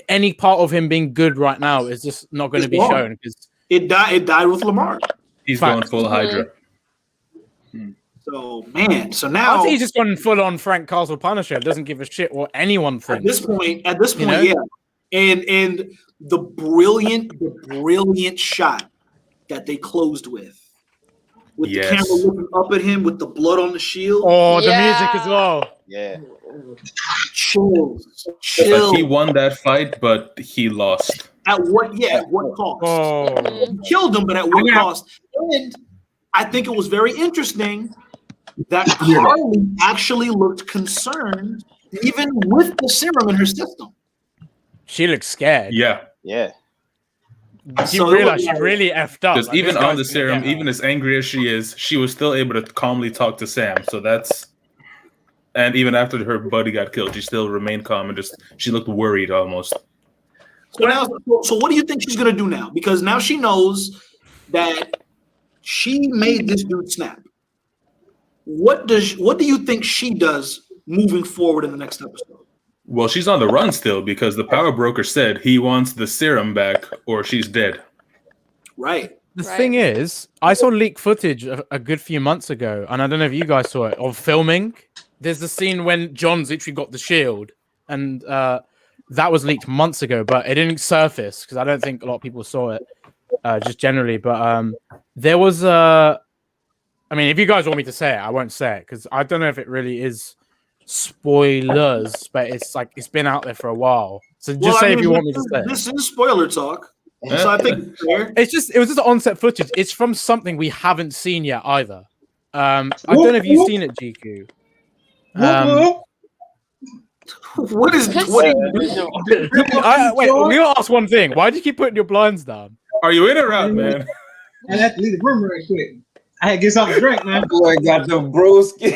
Any part of him being good right now is just not going to be It's shown because It died with Lamar. He's Fact. going full Hydra. So man, so I now think he's just gone full on Frank Castle Punisher. Doesn't give a shit what anyone at thinks. this point, You know? yeah. And the brilliant shot that they closed with the Yes. camera looking up at him with the blood on the shield. Oh, the Yeah. music as well. Yeah. Chills. Like he won that fight, but he lost. At what cost? Oh, He killed him, but at what cost? And I think it was very interesting that Carly actually looked concerned, even with the serum in her system. she looks scared. Yeah, Yeah. She So it realized was she really effed up. because Like, even this on guy's the gonna serum, get her. even as angry as she is, she was still able to calmly talk to Sam. So that's And even after her buddy got killed, she still remained calm and she looked worried almost. So what do you think she's gonna do now? Because now she knows that she made this dude snap. What do you think she does moving forward in the next episode? Well, she's on the run still because the power broker said he wants the serum back or she's dead. Right. The thing is, I saw leaked footage a good few months ago, and I don't know if you guys saw it, of filming. There's a scene when John's literally got the shield, and that was leaked months ago, but it didn't surface because I don't think a lot of people saw it, just generally. But there was I mean, if you guys want me to say it, I won't say it because I don't know if it really is spoilers, but it's like it's been out there for a while. So just say if you want me to say it. This is spoiler talk. So I think it's fair. It was just on-set footage. It's from something we haven't seen yet either. I don't know if you've seen it, GQ. What is wait, we gotta ask one thing. Why do you keep putting your blinds down? Are you in or out, man? I have to leave the room right quick. I had to get something to drink, man. Boy, got the broski.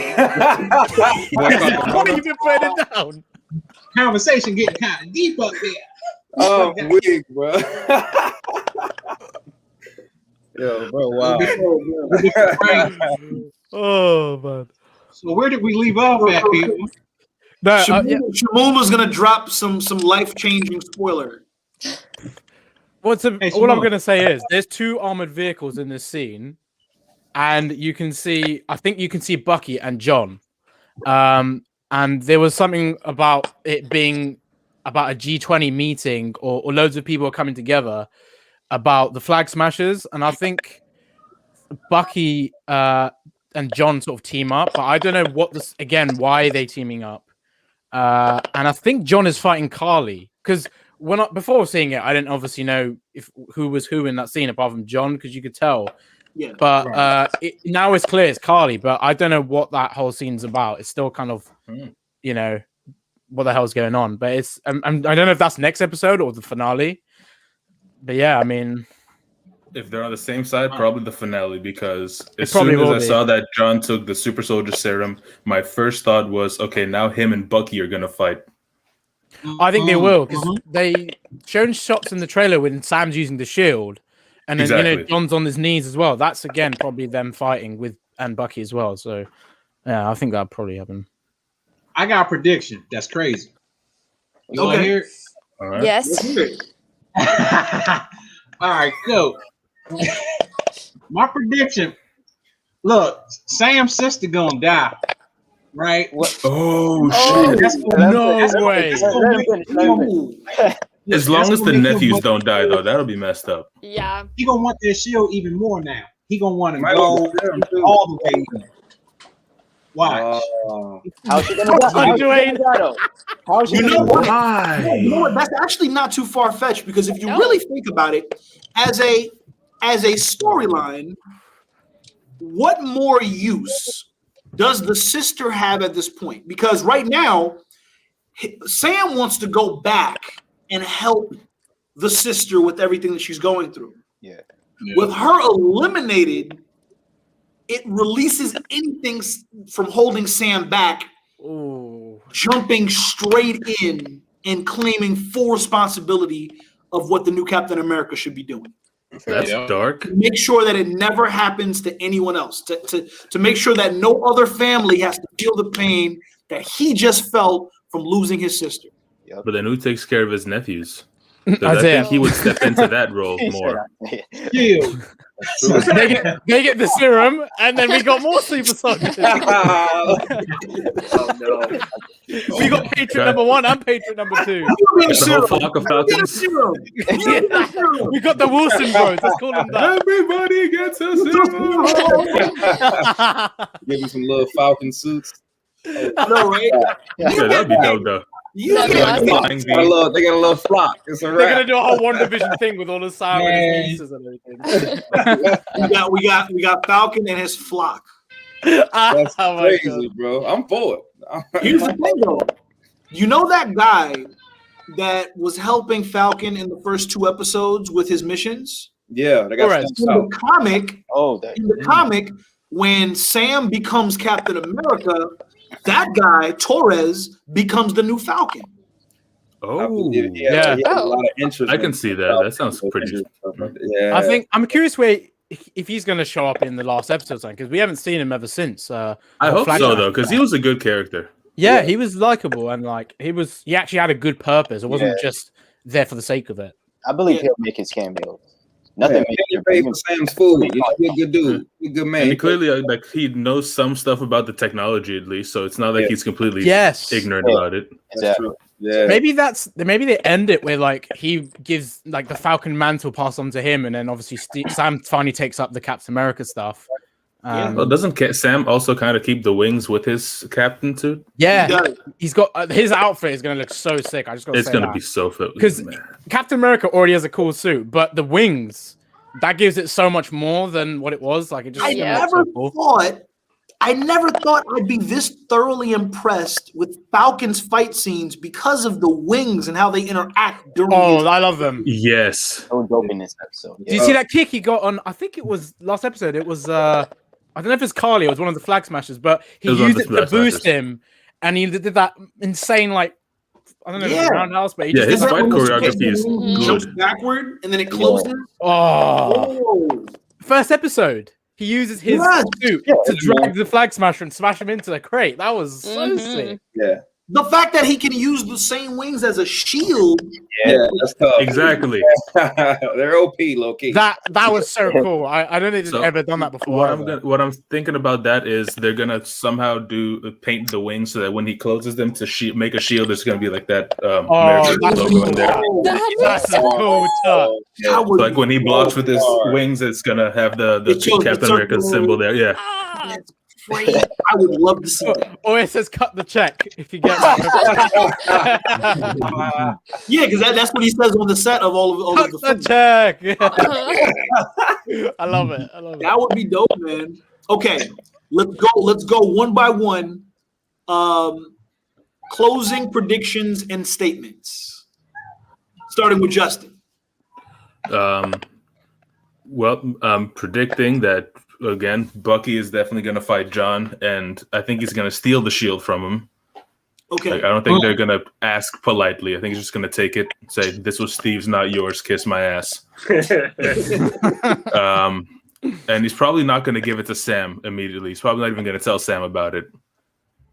Why have you been putting it down? Conversation getting kind of deep up there. Oh, weak, bro. Yo, bro, wow. Oh, man. So where did we leave off at, people? No, Shamoon was gonna drop some life-changing spoiler. All Hey, I'm Shimon. gonna say is there's 2 armored vehicles in this scene, and I think you can see Bucky and John. And there was something about it being about a G20 meeting or loads of people are coming together about the Flag Smashers, and I think Bucky and John sort of team up, but I don't know why are they teaming up. And I think John is fighting Carly because before seeing it, I didn't obviously know who was who in that scene apart from John because you could tell. Yeah. But now it's clear it's Carly, but I don't know what that whole scene's about. It's still kind of, what the hell's going on. But it's I don't know if that's next episode or the finale. But yeah, I mean, If they're on the same side, probably the finale, because as probably soon as will I be. saw that John took the super soldier serum, my first thought was, okay, now him and Bucky are gonna fight. I think they will because they shown shots in the trailer when Sam's using the shield, and then Exactly. John's on his knees as well. That's again probably them fighting and Bucky as well. So yeah, I think that'll probably happen. I got a prediction. That's crazy. You want to Okay. hear it? All right. Yes. Let's hear it. All right, go. My prediction. Look, Sam's sister gonna die, right? Oh, shit! That's No way. As long as the nephews don't die, though, that'll be messed up. Yeah. He gonna want that shield even more now. He gonna want to Might go want the serum, too. all the way in. Watch. How's she gonna die? How's she gonna die, though? How's she You know gonna what? die? You know what? That's actually not too far fetched because if you No. really think about it, as a storyline, what more use does the sister have at this point? Because right now, Sam wants to go back and help the sister with everything that she's going through. Yeah. With her eliminated, it releases anything from holding Sam back, Ooh. jumping straight in and claiming full responsibility of what the new Captain America should be doing. That's dark. Make sure that it never happens to anyone else. To make sure that no other family has to feel the pain that he just felt from losing his sister. But then who takes care of his nephews? 'Cause I Isaiah. think he would step into that role more. Shield. They get the serum, and then we got more super soldiers. Oh, no. We got Patriot number 1 and Patriot number 2. You get a The whole serum. flock of You get a Falcons. serum. You get a serum. We got the Wilson bros. Let's call them that. Everybody gets a serum. Give him some little Falcon suits. I know, right? Yeah, that'd be dope, though. You That'd be get awesome. Flying They got a bee. little flock. It's a They're gonna wrap. do a whole One Division thing with all the Sam and Man. his nieces and everything. we got Falcon and his flock. That's Oh my crazy, bro. I'm for it. Here's the thing, though. You know that guy that was helping Falcon in the first 2 episodes with his missions? Yeah, they got Alright. sent In out. the comic, Oh, that. when Sam becomes Captain America that guy Torres becomes the new Falcon. Oh, Yeah. a lot of interest. I can see that. That sounds pretty. Yeah, I think I'm curious if he's going to show up in the last episode, because we haven't seen him ever since. I hope so though, because he was a good character. Yeah, he was likable and like he actually had a good purpose. It wasn't Yeah. just there for the sake of it. I believe he'll make his cameo. Nothing He major. paid for Sam's food. You know, he's a good dude. He's a good man. And he clearly like he knows some stuff about the technology at least, so it's not like he's completely ignorant about it. That's true. Yeah. Maybe they end it where like he gives like the Falcon mantle passed on to him, and then obviously Sam finally takes up the Captain America stuff. Well, doesn't Sam also kind of keep the wings with his captain suit? Yeah, he's got his outfit is going to look so sick. I just got. It's going to be so fit because Captain America already has a cool suit, but the wings that gives it so much more than what it was. Like it just. I never thought I'd be this thoroughly impressed with Falcon's fight scenes because of the wings and how they interact during. Oh, I love them. Yes. So dope in this episode. Yeah. Did you see that kick he got on? I think it was last episode. It was I don't know if it's Carly. It was one of the flag smashers, but he used it to boost him, and he did that insane like I don't know if it's roundhouse, but he just his fight choreography is jumps good. backward and then it closes. Oh. First episode. He uses his suit to drag the flag smasher and smash him into the crate. That was so sick. Yeah. The fact that he can use the same wings as a shield. Yeah, that's tough. Exactly. They're OP, low key. That was so cool. I don't think they've ever done that before. What I'm thinking about that is they're gonna somehow paint the wings so that when he closes them to make a shield, there's gonna be like that American logo in there. That's a cool touch. So like when he blocks with his wings, it's gonna have the Captain America symbol there. Yeah. That's great. I would love to see that. Or it says cut the check if you get that. Yeah, because that's what he says on the set of all of the films. Check. I love it. That would be dope, man. Okay, let's go one by one. Closing predictions and statements. Starting with Justin. Well, I'm predicting that again, Bucky is definitely going to fight John, and I think he's going to steal the shield from him. Okay. Like, I don't think they're going to ask politely. I think he's just going to take it, say, "This was Steve's, not yours. Kiss my ass." And he's probably not going to give it to Sam immediately. He's probably not even going to tell Sam about it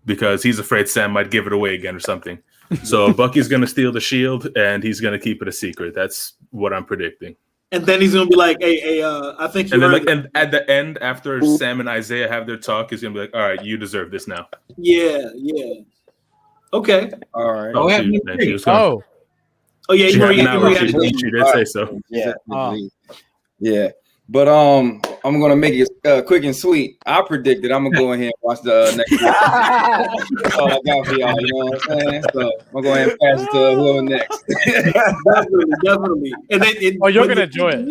because he's afraid Sam might give it away again or something. So Bucky's going to steal the shield, and he's going to keep it a secret. That's what I'm predicting. And then he's gonna be like, "Hey, I think." And then, and at the end, after Sam and Isaiah have their talk, he's gonna be like, "All right, you deserve this now." Yeah. Okay. All right. Oh, yeah. She did say so. Yeah. Yeah. But I'm gonna make it quick and sweet. I predicted I'm gonna go ahead and watch the next. That's all I got for y'all. You know what I'm saying? So I'm gonna go ahead and pass it to whoever next. Definitely. And then, you're gonna enjoy it.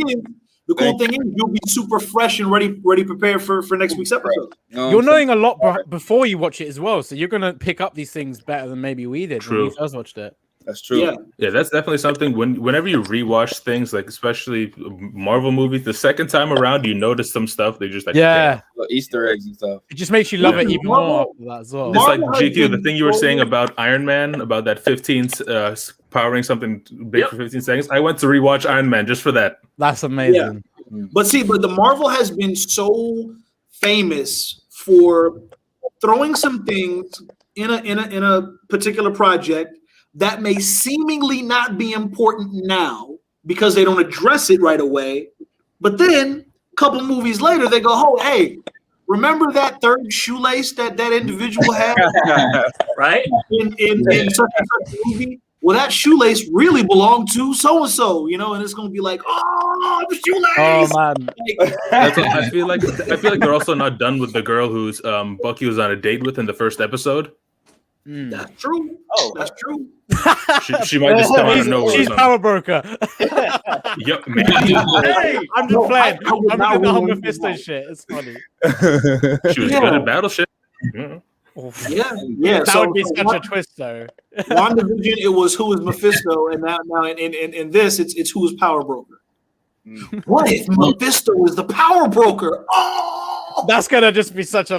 The cool thing is you'll be super fresh and ready prepared for next week's episode. You're knowing a lot before you watch it as well, so you're gonna pick up these things better than maybe we did when we first watched it. That's true. Yeah, that's definitely something. Whenever you rewatch things, like especially Marvel movies, the second time around, you notice some stuff. They just like Easter eggs and stuff. It just makes you love it even more after that as well. It's like GQ, the thing you were saying about Iron Man, about that 15 powering something big for 15 seconds. I went to rewatch Iron Man just for that. That's amazing. Yeah. But the Marvel has been so famous for throwing some things in a particular project that may seemingly not be important now because they don't address it right away. But then a couple movies later, they go, "Oh, hey, remember that third shoelace that individual had?" Right? In such and such a movie? Well, that shoelace really belonged to so-and-so, and it's going to be like, "Oh, the shoelace!" Oh, man. That's what I feel like they're also not done with the girl who's Bucky was on a date with in the first episode. That's true. That's true. She might just come out of nowhere. She's power broker. Yep. Hey, I'm just playing. I'm doing the whole Mephisto shit. It's funny. She was good at Battleship. Yeah. That would be such a twist, though. WandaVision, it was who is Mephisto, and now in this, it's who is power broker. What if Mephisto is the power broker? Oh, that's gonna just be such a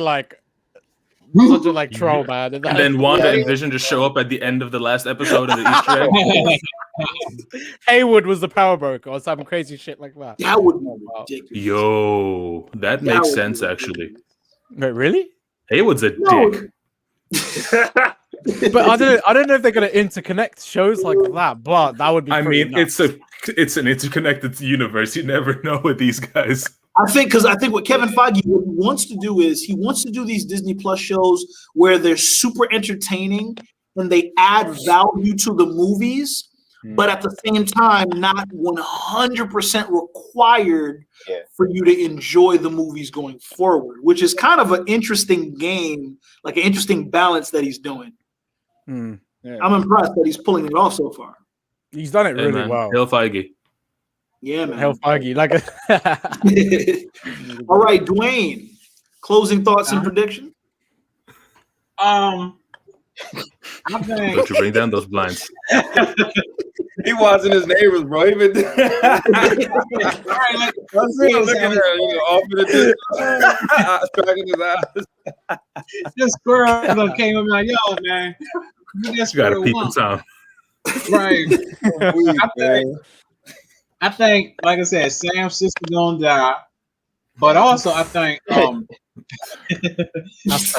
Such a like troll, man. And then Wanda and Vision just show up at the end of the last episode of the Easter egg. Haywood was the power broker or some crazy shit like that. That would be ridiculous. Yo, that makes would sense be actually. Wait, really? Haywood's a dick. But I don't know if they're gonna interconnect shows like that, but that would be pretty nuts. it's an interconnected universe. You never know with these guys. I think what Kevin Feige wants to do is he wants to do these Disney Plus shows where they're super entertaining and they add value to the movies, but at the same time not 100% required for you to enjoy the movies going forward, which is kind of an interesting game, like an interesting balance that he's doing. I'm impressed that he's pulling it off so far. He's done it really well. Hail Feige. Yeah, man. Hail Feige. Like All right, Dwayne. Closing thoughts and prediction. I think Don't you bring down those blinds? He watching his neighbors, bro. He been looking at her, off in the distance, striking his eyes. this squirrel came up like, yo, man, you just You gotta peep the town. Right. I think, like I said, Sam's sister gonna die, but also I think I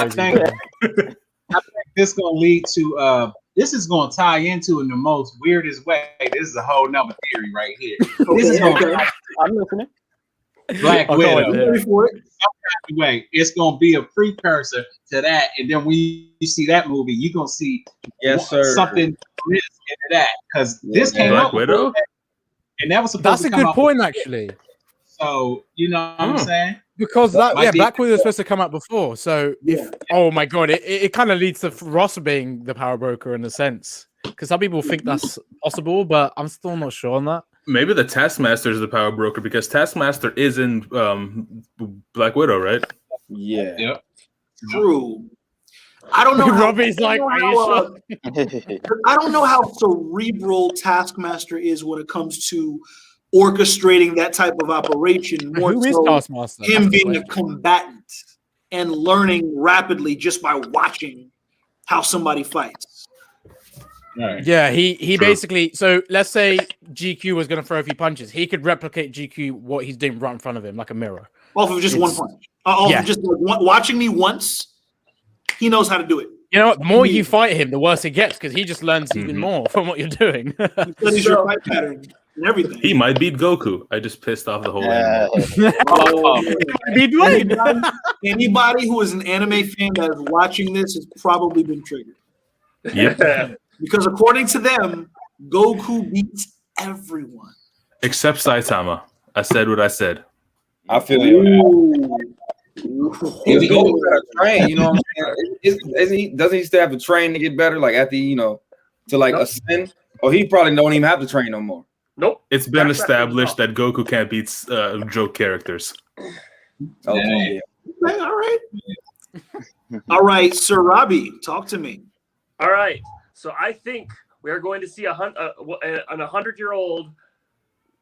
think this gonna lead to this is gonna tie into in the most weirdest way. This is a whole nother theory right here. This is gonna I'm listening. Black Widow. For it. Way it's gonna be a precursor to that, and then when you see that movie, you're gonna see something into that because this came Black out Widow. And that was supposed that's to a come good out point, actually. So you know what I'm saying? Because that, Might be- Black Widow was supposed to come out before. So if, oh my god, it kind of leads to Ross being the power broker in a sense. Because some people think that's possible, but I'm still not sure on that. Maybe the Taskmaster is the power broker because Taskmaster is in Black Widow, right? Yeah. Yep. True. I don't know. Robbie's like, are you sure? I don't know how cerebral Taskmaster is when it comes to orchestrating that type of operation. More Who is so Taskmaster? him being a combatant and learning rapidly just by watching how somebody fights. Right. Yeah, he True. basically. So let's say GQ was going to throw a few punches. He could replicate GQ what he's doing right in front of him, like a mirror. Off of just one punch. Off of just watching me once. He knows how to do it. You know what? The more you fight him, the worse it gets because he just learns even more from what you're doing. He studies your fight pattern and everything. He might beat Goku. I just pissed off the whole anime. Be Dwayne. Anybody who is an anime fan that is watching this has probably been triggered. Yep. Because according to them, Goku beats everyone. Except Saitama. I said what I said. I feel you. If If Goku got to train, you know what I'm saying? Doesn't he still have to train to get better? Like after to like ascend? Or he probably don't even have to train no more. Nope. It's been That's established that Goku can't beat joke characters. Okay. Okay, all right. All right, Sir Robbie, talk to me. All right. So I think we are going to see an 100-year-old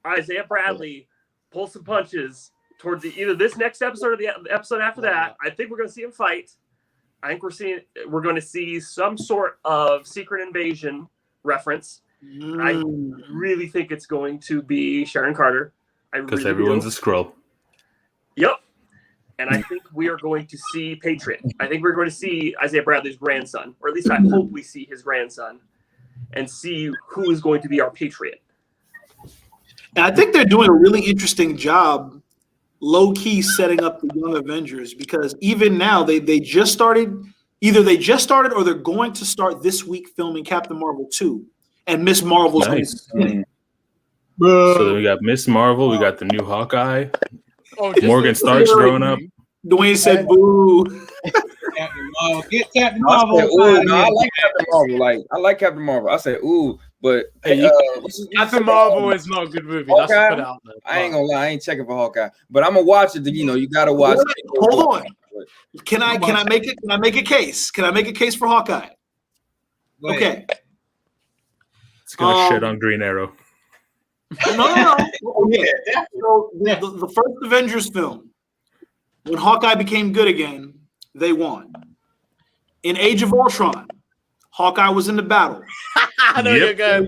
Isaiah Bradley pull some punches towards either this next episode or the episode after that. I think we're going to see him fight. I think we're going to see some sort of Secret Invasion reference. I really think it's going to be Sharon Carter. Because everyone's a scroll. Yep. And I think we are going to see Patriot. I think we're going to see Isaiah Bradley's grandson, or at least I hope we see his grandson, and see who is going to be our Patriot. And I think they're doing a really interesting job, low-key setting up the Young Avengers, because even now they just started, either they just started or they're going to start this week filming Captain Marvel 2. And Miss Marvel's Nice. going to So then we got Miss Marvel, we got the new Hawkeye, Morgan Stark's growing up. Dwayne said boo. Captain Marvel. Get Captain I Marvel. said, ooh, no, I like Captain Marvel. I like Captain Marvel. I said, ooh, but Captain Marvel is not a good movie. Let's Hawkeye? put it out there. I ain't gonna lie, I ain't checking for Hawkeye, but I'm gonna watch it. You gotta watch it. Hold on. Can I make a case? Can I make a case for Hawkeye? Okay. It's gonna shit on Green Arrow. No. Okay. So the first Avengers film, when Hawkeye became good again, they won. In Age of Ultron, Hawkeye was in the battle. I know you're going.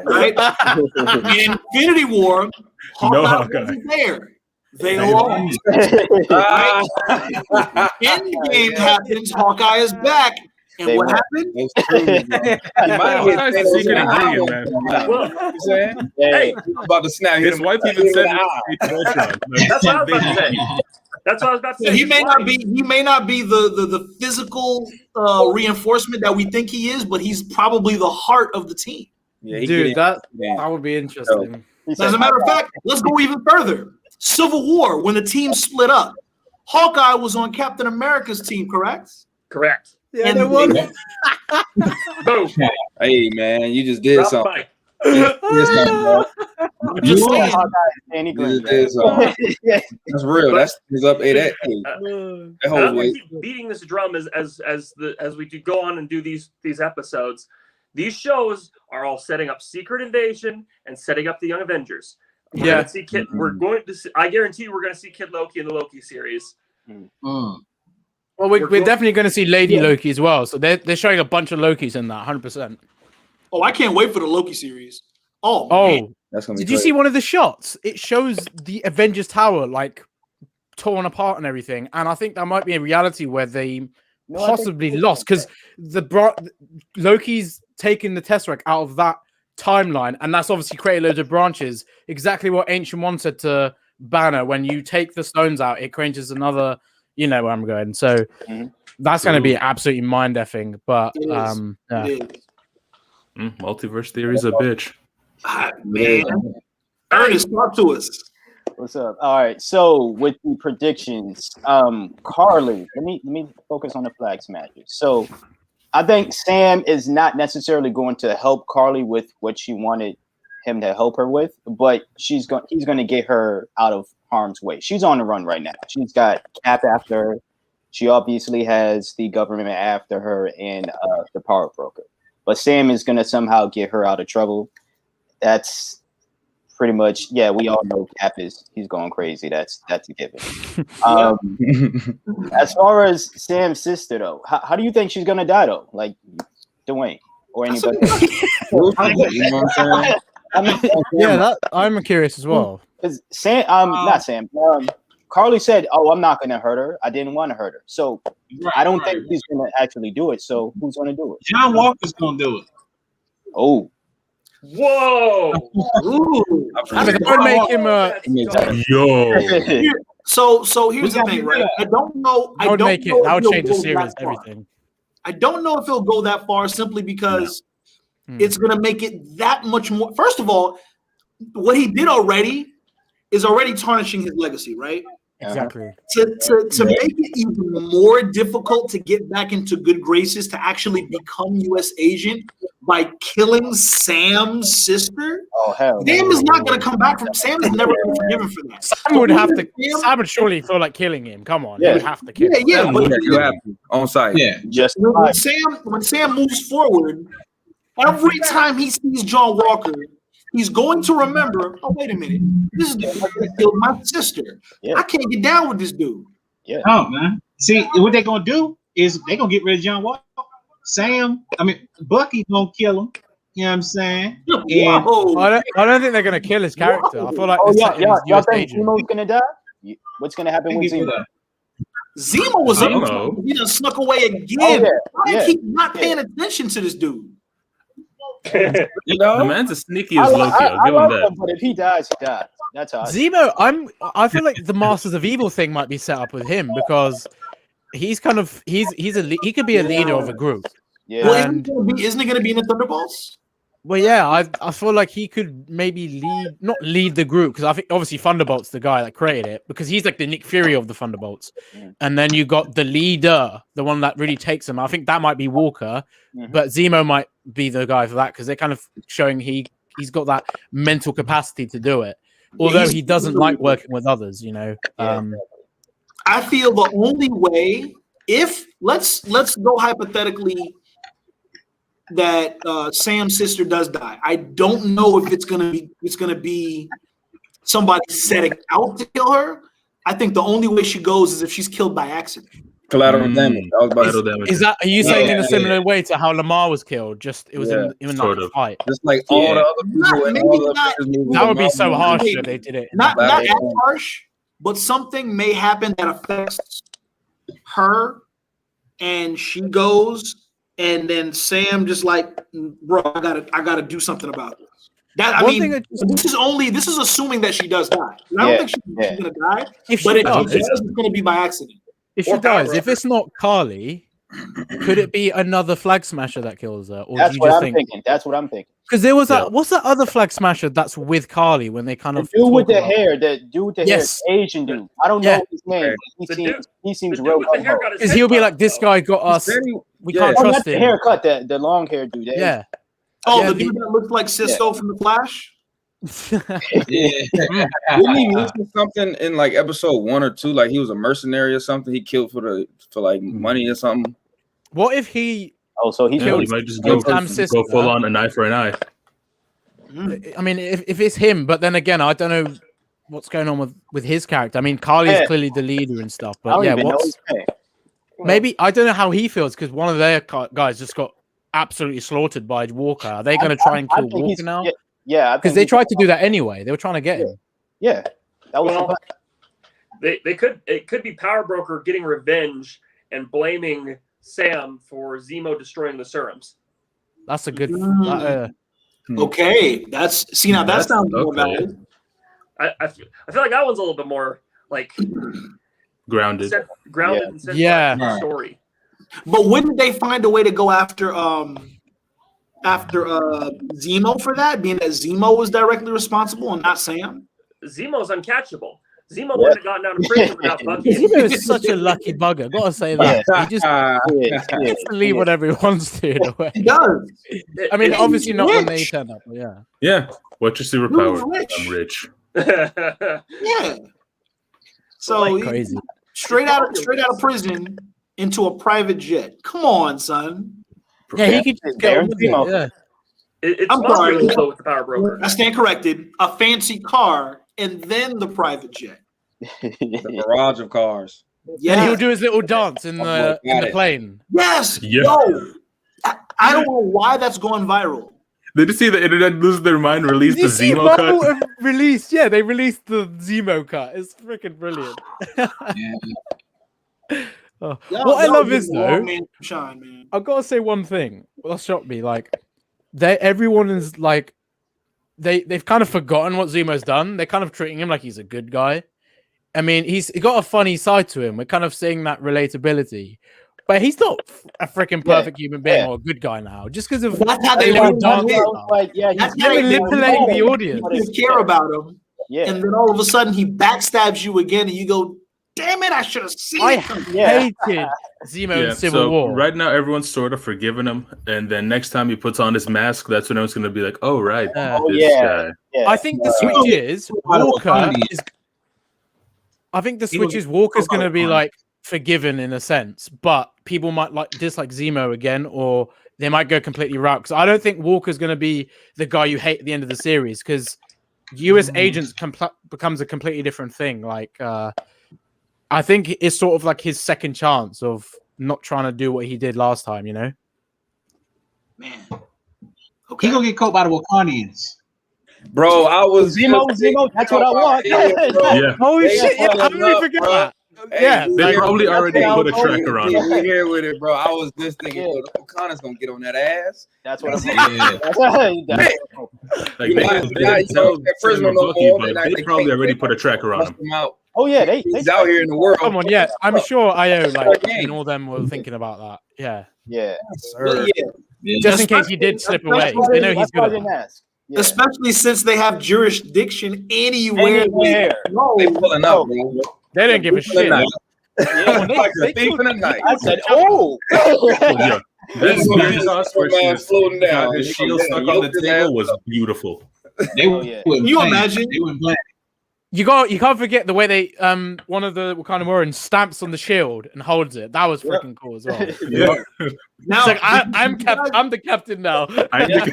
Right? In Infinity War, Hawkeye wasn't there. They lost. Right? Endgame happens. Hawkeye is back. And what happened? Hawkeye's a secret ingredient, man. Well, You saying? hey, About to snap. His wife even said it. that's what I was about to say. That's what I was about to say. He may not be the physical reinforcement that we think he is, but he's probably the heart of the team. Yeah, Dude, that would be interesting. As a matter of fact, let's go even further. Civil War, when the team split up, Hawkeye was on Captain America's team, correct? Correct. Yeah, And there was. Boom. Hey man, you just did Drop the something. mic. I'm just saying. Danny You Green. just did something. That's real. That's up that I'm holds gonna weight. keep beating this drum as we do go on and do these episodes. These shows are all setting up Secret Invasion and setting up the Young Avengers. Yeah. We're going to see, I guarantee we're going to see Kid Loki in the Loki series. Well, we're definitely going to see Lady Loki as well. So they're showing a bunch of Lokis in that, 100%. Oh, I can't wait for the Loki series. Oh, man. That's gonna be Did you see one of the shots? It shows the Avengers Tower like torn apart and everything. And I think that might be a reality where they possibly lost because Loki's taken the Tesseract out of that timeline, and that's obviously created loads of branches. Exactly what Ancient One said to Banner: when you take the stones out, it creates another. You know where I'm going. So that's going to be absolutely mind effing. But yeah. It is. Multiverse theory's a bitch. Man, Ernest, talk to us. What's up? All right. So with the predictions, Carly, let me focus on the flag smashers. So I think Sam is not necessarily going to help Carly with what she wanted him to help her with, but he's going to get her out of harm's way. She's on the run right now. She's got Cap after her. She obviously has the government after her and the power broker. But Sam is going to somehow get her out of trouble. That's pretty much, yeah, we all know Cap he's going crazy. That's a given. As far as Sam's sister, though, how do you think she's going to die, though? Like Dwayne or anybody? You know what I'm saying? Yeah, I'm curious as well. Because Sam, not Sam. Carly said, "Oh, I'm not going to hurt her. I didn't want to hurt her." So I don't think he's going to actually do it. So who's going to do it? John Walker's going to do it. Oh, Whoa! Ooh. I mean, that would make him. Yo. So here's the thing, right? I don't know. That would make it. That would change the go series. that far. Everything. I don't know if it'll go that far simply because it's going to make it that much more. First of all, what he did already is already tarnishing his legacy, right? Exactly. To make it even more difficult to get back into good graces, to actually become U.S. agent by killing Sam's sister. oh hell! Sam is not going to come back from. Sam is never been forgiven for that. Sam would have to. Sam would surely feel like killing him. Come on, he would have to kill him. Yeah, but You have to, on site. Yeah, Just when Sam moves forward, every time he sees John Walker, he's going to remember, oh, wait a minute. This is the guy that killed my sister. Yeah. I can't get down with this dude. oh man. See what they're going to do is they're going to get rid of John Walker. Bucky's going to kill him. You know what I'm saying? And Whoa. I don't think they're going to kill his character. I feel like this is y'all US think agent. Zemo's going to die? What's going to happen with Zemo? Zemo was I don't up. know. He done snuck away again. Oh, yeah. Why Yeah. keep not paying attention to this dude? You The know? man's as sneaky as Loki. I'll give love him him, that. but if he dies, he dies. That's how. Zemo, I feel like the Masters of Evil thing might be set up with him because he's kind of he could be a leader of a group. Yeah. Well, And- isn't he going to be in the Thunderbolts? Well, yeah, I feel like he could maybe not lead the group because I think obviously Thunderbolt's the guy that created it because he's like the Nick Fury of the Thunderbolts, and then you got the leader, the one that really takes him. I think that might be Walker, but Zemo might be the guy for that because they're kind of showing he's got that mental capacity to do it, although he doesn't like working with others. You know, I feel the only way, if let's go hypothetically that Sam's sister does die. I don't know if it's gonna be somebody setting out to kill her. I think the only way she goes is if she's killed by accident. Collateral damage. I was about to Collateral say, damage. Is that? Are you saying in a Yeah. similar way to how Lamar was killed? Just it was Yeah, in sort like a of. fight. just like all the other people in Maybe all the not- Avengers movies. That would be so Marvel harsh movies. if they did it. Not That as was- harsh, but something may happen that affects her, and she goes, and then Sam just like, bro, I gotta do something about this. That I One mean, thing I this is assuming that she does die. I don't think she's gonna die, If but she if she does, does, it's gonna be by accident. if she Or Power dies, if Broker. it's not Carly, could it be another flag smasher that kills her? Or That's do you what just I'm think? thinking. That's what I'm thinking. Because there was Yeah. what's that other flag smasher that's with Carly when they kind The of dude with talk the about- hair, the dude with the Yes. hair, Asian dude. I don't Yeah. know his name. But The he dude- seems The real. dude with the hair gung-ho. got his Because head he'll be cut like, off, this though. guy got us. Very- We yeah. can't Oh, trust not the him. haircut, the long hair dude. Yeah. Oh, Yeah, the dude that looks like Cisco from the Flash. Yeah. Didn't he mention something in like episode 1 or 2? Like he was a mercenary or something. He killed for like money or something. What if he? Oh, so he's Yeah, Killed- he might just killed go Sam's sister. full on an eye for an eye. I mean, if it's him, but then again, I don't know what's going on with his character. I mean, Carly's Yeah. clearly the leader and stuff, I but don't yeah, even know what's his name. maybe I don't know how he feels because one of their guys just got absolutely slaughtered by Walker. Are they going to try and I kill think he's- Walker now? Yeah, I Because think they he's- tried to do that anyway. They were trying to get him. Yeah, that was Well, the plan. It could be Power Broker getting revenge and blaming Sam for Zemo destroying the serums. That's a good. Okay, that That's- sounds more okay. valid. I feel like that one's a little bit more like Grounded. grounded Yeah. and centralized Yeah. in the story. But wouldn't they find a way to go after Zemo for that, being that Zemo was directly responsible and not Sam? Zemo's uncatchable. Zemo wouldn't have gotten out of prison without Bucky. Zemo is such a lucky bugger. Gotta say that. He just Yeah, gets to leave whatever he wants to in a way. He does. I mean, It- obviously not when they rich. turn up, but yeah. Yeah. What's your Who's superpower? rich? I'm rich. Yeah. So Like, Crazy. straight out of prison into a private jet. Come on, son. Yeah, he could just get Baron on with it, Zemo. yeah. It's I'm sorry. monstrous with the Power Broker. I stand corrected. A fancy car and then the private jet. The barrage of cars. And Yeah. he'll do his little dance in got the it. plane. Yes. Yeah. Yo. I don't know why that's going viral. Did you see the internet lose their mind, release Did the you see Zemo Marvel cut? have released? Yeah, they released the Zemo cut. It's freaking brilliant. Oh. What I love is though, Sean, man. I've got to say one thing. That shocked me. Like, everyone is like, they've kind of forgotten what Zemo's done. They're kind of treating him like he's a good guy. I mean, he's got a funny side to him. We're kind of seeing that relatability, but he's not a freaking perfect human being or a good guy now. Just because of That's how the they little want dance it. stuff. Like, yeah, That's he's how they manipulating the audience. You care about him, Yeah, and then all of a sudden he backstabs you again, and you go, "Damn it! I should have seen I it." hated Zemo in Civil so War. right now everyone's sort of forgiven him, and then next time he puts on his mask, that's when everyone's gonna be like, "Oh right, Oh, this yeah. guy." yeah. I think the switch is Walker is. I think the He was- switch is Walker's going to be like forgiven in a sense, but people might like dislike Zemo again, or they might go completely route. Because I don't think Walker's going to be the guy you hate at the end of the series. Because U.S. agents becomes a completely different thing. Like, I think it's sort of like his second chance of not trying to do what he did last time. You know? Man. He Okay. gonna get caught by the Wakandians. Bro, I was Zemo, that's what I want. Yeah, Holy They shit! Yeah, pulling how did we up, forget bro. that? Hey, Yeah, they like, probably already that's put a what I tracker on told him. you. We here with it, bro. I was just thinking, Yeah. bro, the Wakanda's gonna get on that ass. That's what I'm saying. Yeah. That's what Like Yeah, they yeah, didn't tell they're prisoner Sam no Bucky, more, but but they they probably can't- already put a tracker on bust him. him out. Oh yeah, He's out here in the world. come on, yeah, I'm sure IO like Okay. and all them were thinking about that. Yeah, Yeah. But yeah, just in case he did slip away. They know he's That's why good I at didn't that. ask. Yeah. especially since they have jurisdiction anywhere. Anywhere. No, They pulling up, bro. They don't give a shit. Night. Yeah. Like a they thief in the killed- night. I said, oh. Yeah, that spirit sauce where she Man was floating down. got his shield stuck on the table was beautiful. They Oh, yeah. wouldn't Can you blame. imagine? They wouldn't blame. You can't forget the way they one of the Wakanda Warriors stamps on the shield and holds it. That was freaking cool as well. It's Yeah, now like I'm the captain now. I think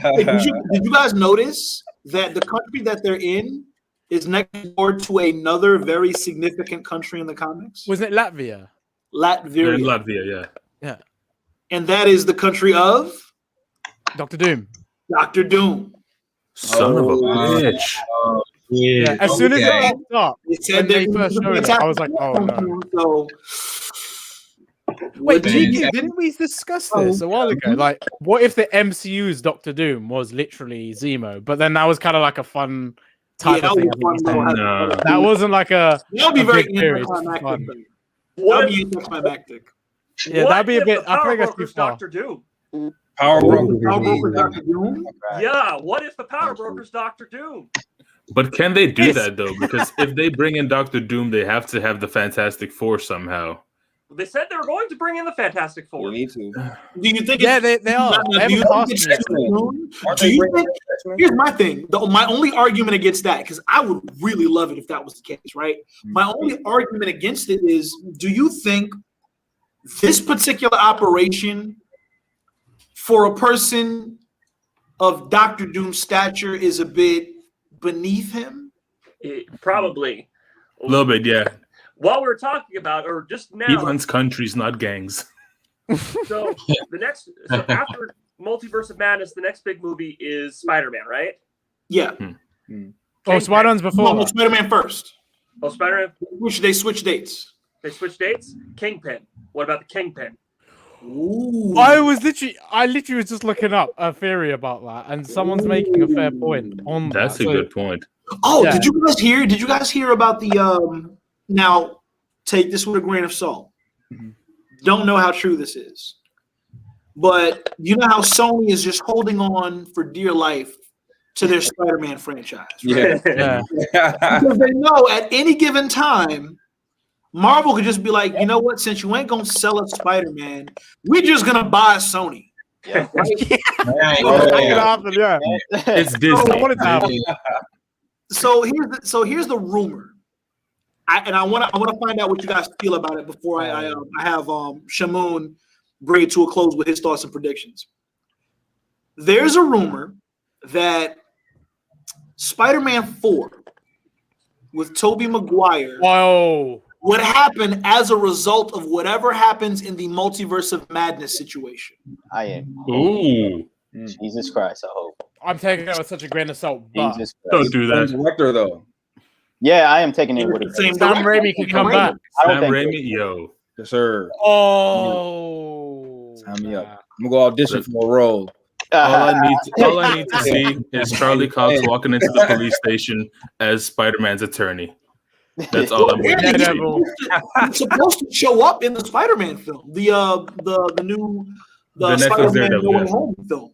Hey, did you guys notice that the country that they're in is next door to another very significant country in the comics. Wasn't it Latvia? Latvia. Latvia, yeah. And that is the country of Doctor Doom. Dr. Doom. Son of a bitch. Yeah. As soon as it Okay. popped up, It said when they that first showed it, I was like, oh no. So, Wait, Man, GK, didn't we discuss this a while ago? Like, what if the MCU's Doctor Doom was literally Zemo, but then that was kind of like a fun type of thing. I think you said. No. That wasn't like a. that would be a very big theory, it's anticlimactic. fun. That What would be if, anticlimactic. Yeah, what that'd be a if bit. the I Power think that's too Brokers far. Dr. Doom? Power Broker. Power Broker Dr. Doom? Yeah, what if the Power Brokers Dr. Doom? But can they do that though? Because if they bring in Doctor Doom, they have to have the Fantastic Four somehow. They said they were going to bring in the Fantastic Four. We need to. Do you think? Yeah, it's- they are. Do They you haven't think cast it's me yet. Doom? Aren't Do they you bringing think? X-Men? Here's my thing. My only argument against that, because I would really love it if that was the case, right? My only argument against it is: do you think this particular operation for a person of Dr. Doom's stature is a bit beneath him? Probably. A little bit, yeah. While we were talking about, or just now, He runs countries, not gangs. so after Multiverse of Madness, the next big movie is Spider-Man, right? Yeah. Oh, Spider-Man's before. No, Spider-Man first. Oh, Spider-Man. They switch dates. They switched dates. Kingpin. What about the Kingpin? Ooh. I literally was just looking up a theory about that, and someone's making a fair point on that. That's a good point. Oh, Yeah. did you guys hear? Did you guys hear about the now take this with a grain of salt. Don't know how true this is. But you know how Sony is just holding on for dear life to their Spider-Man franchise. Right? Yeah. Because they know at any given time, Marvel could just be like, you know what? Since you ain't gonna sell us Spider-Man, we're just gonna buy Sony. Yeah. Right? That could happen, yeah. It's Disney. I want it to happen. So here's the rumor. I want to find out what you guys feel about it before I have Shamoon bring it to a close with his thoughts and predictions. There's a rumor that Spider-Man 4 with Tobey Maguire Whoa. would happen as a result of whatever happens in the Multiverse of Madness situation. I am. Ooh. Jesus Christ, I hope. I'm taking it with such a grain of salt, but Jesus Don't Christ. do Same that. director though. Yeah, I am taking it with a Same Sam director. Raimi could come back. I don't Sam think Raimi, yo. Yes, sir. Oh. Sign me up. I'm gonna go audition for a role. All I need to see is Charlie Cox walking into the police station as Spider-Man's attorney. That's all I'm Yeah, waiting to see. Daredevil. He's supposed to show up in the Spider-Man film, the new The Netflix Spider-Man Daredevil, No Way yeah. Home film.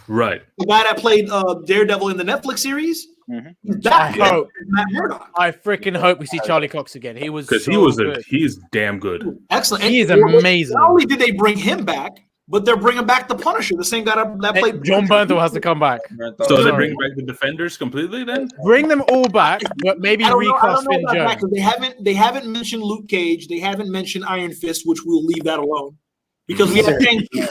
Right. The guy that played Daredevil in the Netflix series, Mhm. he's back. I hope. Matt Murdock. I freaking hope we see Charlie Cox again. He was Because so he good. is damn good. Excellent. He is And amazing. Not only did they bring him back, but they're bringing back the Punisher, the same guy that played John Bernthal has to come back. So they Sorry. bring back the Defenders completely then? Bring them all back, but maybe I don't recast know Finn about that Jones. because they haven't mentioned Luke Cage. They haven't mentioned Iron Fist, which we'll leave that alone because we have Shang-Chi.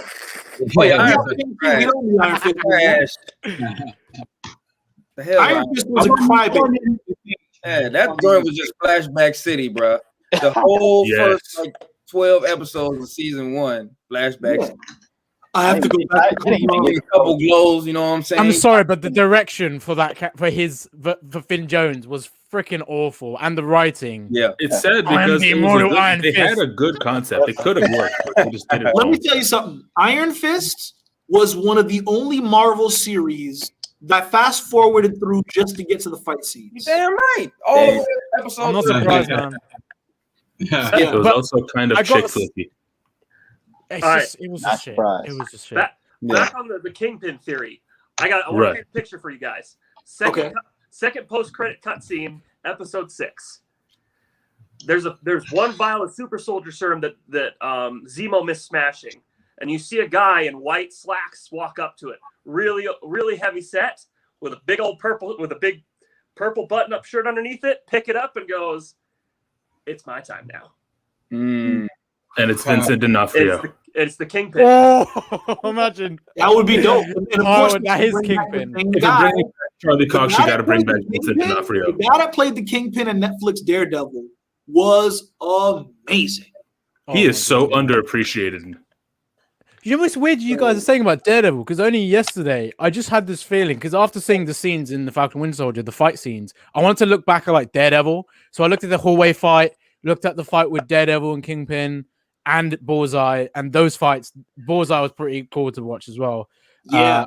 Oh yeah, We Iron have Fist. Shang-Chi. We don't need Iron Fist anymore. Trash. The hell, Iron Fist was a crybaby. man, that joint was just flashback city, bro. The whole Yes. first like 12 episodes of season 1, flashbacks. Yeah. I have to go back. I didn't even Get a couple glows, you know what I'm saying? I'm sorry, but the direction for that for Finn Jones was freaking awful, and the writing. Yeah. It's sad I am because the it was immortal a good, Iron they had Fist. a good concept. It could have worked, but they just did it Let me wrong. tell you something. Iron Fist was one of the only Marvel series that fast forwarded through just to get to the fight You scenes. damn right. All the way to episode I'm not 2. surprised, man. Yeah. It was but also kind of I got- chick flicky. It's All right. just, it was Not just shit. surprised. It was just shit. Back on the Kingpin theory. I want to Right. paint a picture for you guys. Okay. Second post-credit cutscene, episode 6. There's one vial of super soldier serum that Zemo missed smashing, and you see a guy in white slacks walk up to it, really heavy set with a big purple button-up shirt underneath it. Pick it up and goes, "It's my time now." Mm. And it's Vincent D'Onofrio. It's the Kingpin. Oh, imagine. That would be dope. And of course, That is bring back the Kingpin. same If guy. you're bringing back Charlie Cox, you got to bring back Vincent Kingpin, D'Onofrio. the guy that played the Kingpin in Netflix Daredevil was amazing. He Oh is my so God. underappreciated. You know what's weird you guys are saying about Daredevil? Because only yesterday I just had this feeling. Because after seeing the scenes in the Falcon Winter Soldier, the fight scenes, I wanted to look back at like Daredevil. So I looked at the hallway fight, looked at the fight with Daredevil and Kingpin and Bullseye, and those fights. Bullseye was pretty cool to watch as well. Yeah.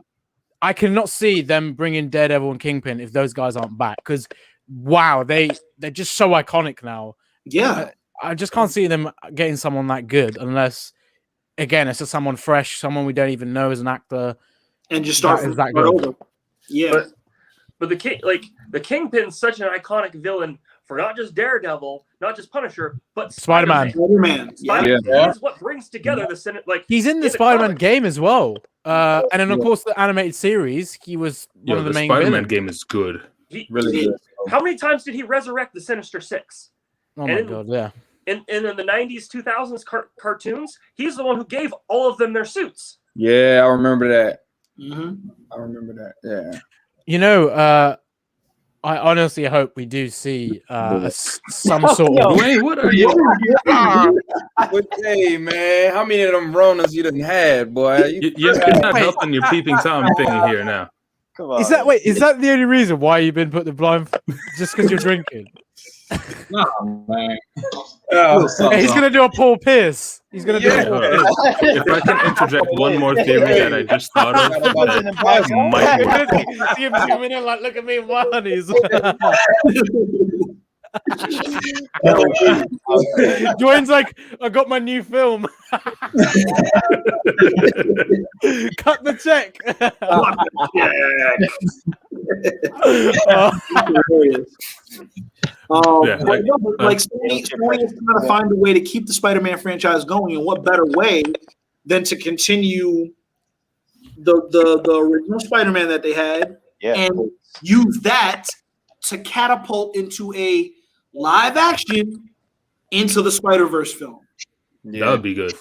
I cannot see them bringing Daredevil and Kingpin if those guys aren't back. Because wow, they're just so iconic now. Yeah. I just can't see them getting someone that good unless, again, it's just someone fresh, someone we don't even know as an actor, And just start That- from that start good? over. Yeah. But the Kingpin's such an iconic villain for not just Daredevil, not just Punisher, but Spider-Man. Spider-Man. Yeah. Spider-Man. He's what brings together the Senate. Like He's in the in Spider-Man comics. game as well. And then, of course, the animated series, he was one of the main Spider-Man villains. game is good. Really good. How many times did he resurrect the Sinister Six? Oh my God, yeah. In the 90s, 2000s cartoons, he's the one who gave all of them their suits. Yeah, I remember that. Mm-hmm. I remember that. Yeah. You know, I honestly hope we do see some sort of. Wait, what are you? But hey, man, how many of them Ronas you done had, boy? You're not helping your peeping Tom thing here now. Come on. Is that the only reason why you've been put the blind? Just because you're drinking? No, man. Hey, he's gonna do a Paul Pierce. He's gonna do a Paul Pierce. If I can interject one more theory that I just thought of, that might See him zooming in like, look at me and my honeys. Dwayne's like, I got my new film. Cut the check. Yeah, like Sony is trying to find a way to keep the Spider-Man franchise going, and what better way than to continue the original Spider-Man that they had and use that to catapult into a live action into the Spider-Verse film. that would be good.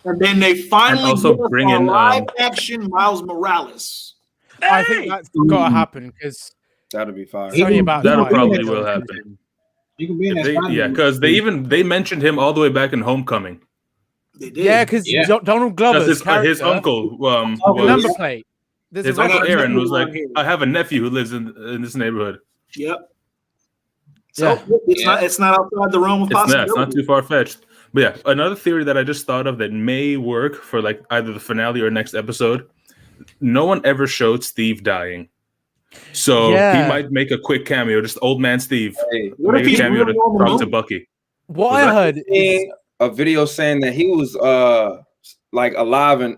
And then they finally And also give us bring a in, live action Miles Morales. I think that's gotta happen because That'll be fire. it's only about That'll time. probably will happen. You can be in that Yeah, because they mentioned him all the way back in Homecoming. They did. Yeah, because Donald Glover's His character, uncle the number was, plate. There's his a uncle reference. Aaron was like, I have a nephew who lives in this neighborhood. Yep. So Yeah. it's not outside the realm of possibility. It's not too far fetched. But yeah, another theory that I just thought of that may work for like either the finale or next episode. No one ever showed Steve dying, so he might make a quick cameo. Just old man Steve, What if make a he's cameo to really on the talk moon? to Bucky. What Was I that- heard is A video saying that he was like alive and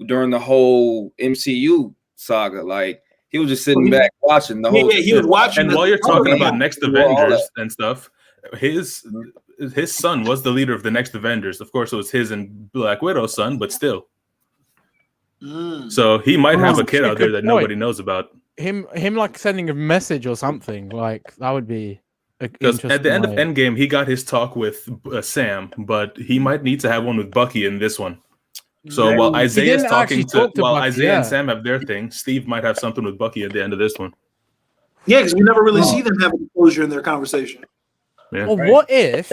during the whole MCU saga, like he was just sitting back watching the whole. he was watching. And the- while you're talking Oh, about yeah. Next Do all Avengers that. and stuff, his son was the leader of the Next Avengers. Of course, it was his and Black Widow's son, but still. So he might have a kid out there that nobody knows about. him like sending a message or something like that would be Because at the end of Endgame, he got his talk with Sam, but he might need to have one with Bucky in this one. So while Isaiah's didn't talking actually talk to while Bucky, Isaiah and yeah. Sam have their thing, Steve might have something with Bucky at the end of this one. Yeah, because we never really see them have a closure in their conversation. Yeah. Or what if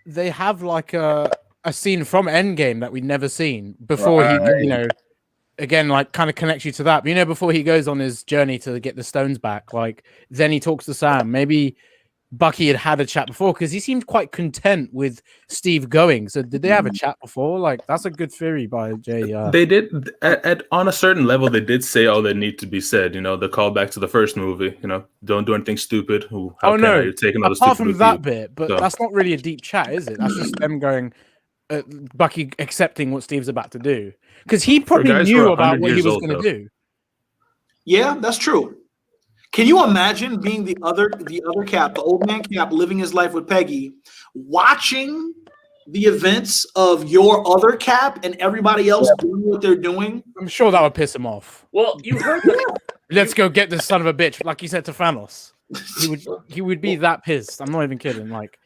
they have like a scene from Endgame that we'd never seen before he, again, like kind of connects you to that. But, before he goes on his journey to get the stones back, like then he talks to Sam. Maybe Bucky had a chat before because he seemed quite content with Steve going. So did they have a chat before? Like that's a good theory by Jay. They did on a certain level. They did say all that need to be said. The callback to the first movie. Don't do anything stupid. You're taking all the apart stupid from with that you. bit, but So- that's not really a deep chat, is it? That's just them going, Bucky accepting what Steve's about to do because he probably guys who knew are about 100 what he years was old, going to do. Yeah, that's true. Can you imagine being the other Cap, the old man Cap, living his life with Peggy, watching the events of your other Cap and everybody else doing what they're doing? I'm sure that would piss him off. Well, you heard that. Let's go get this son of a bitch, like you said to Thanos. He would be that pissed. I'm not even kidding. Like,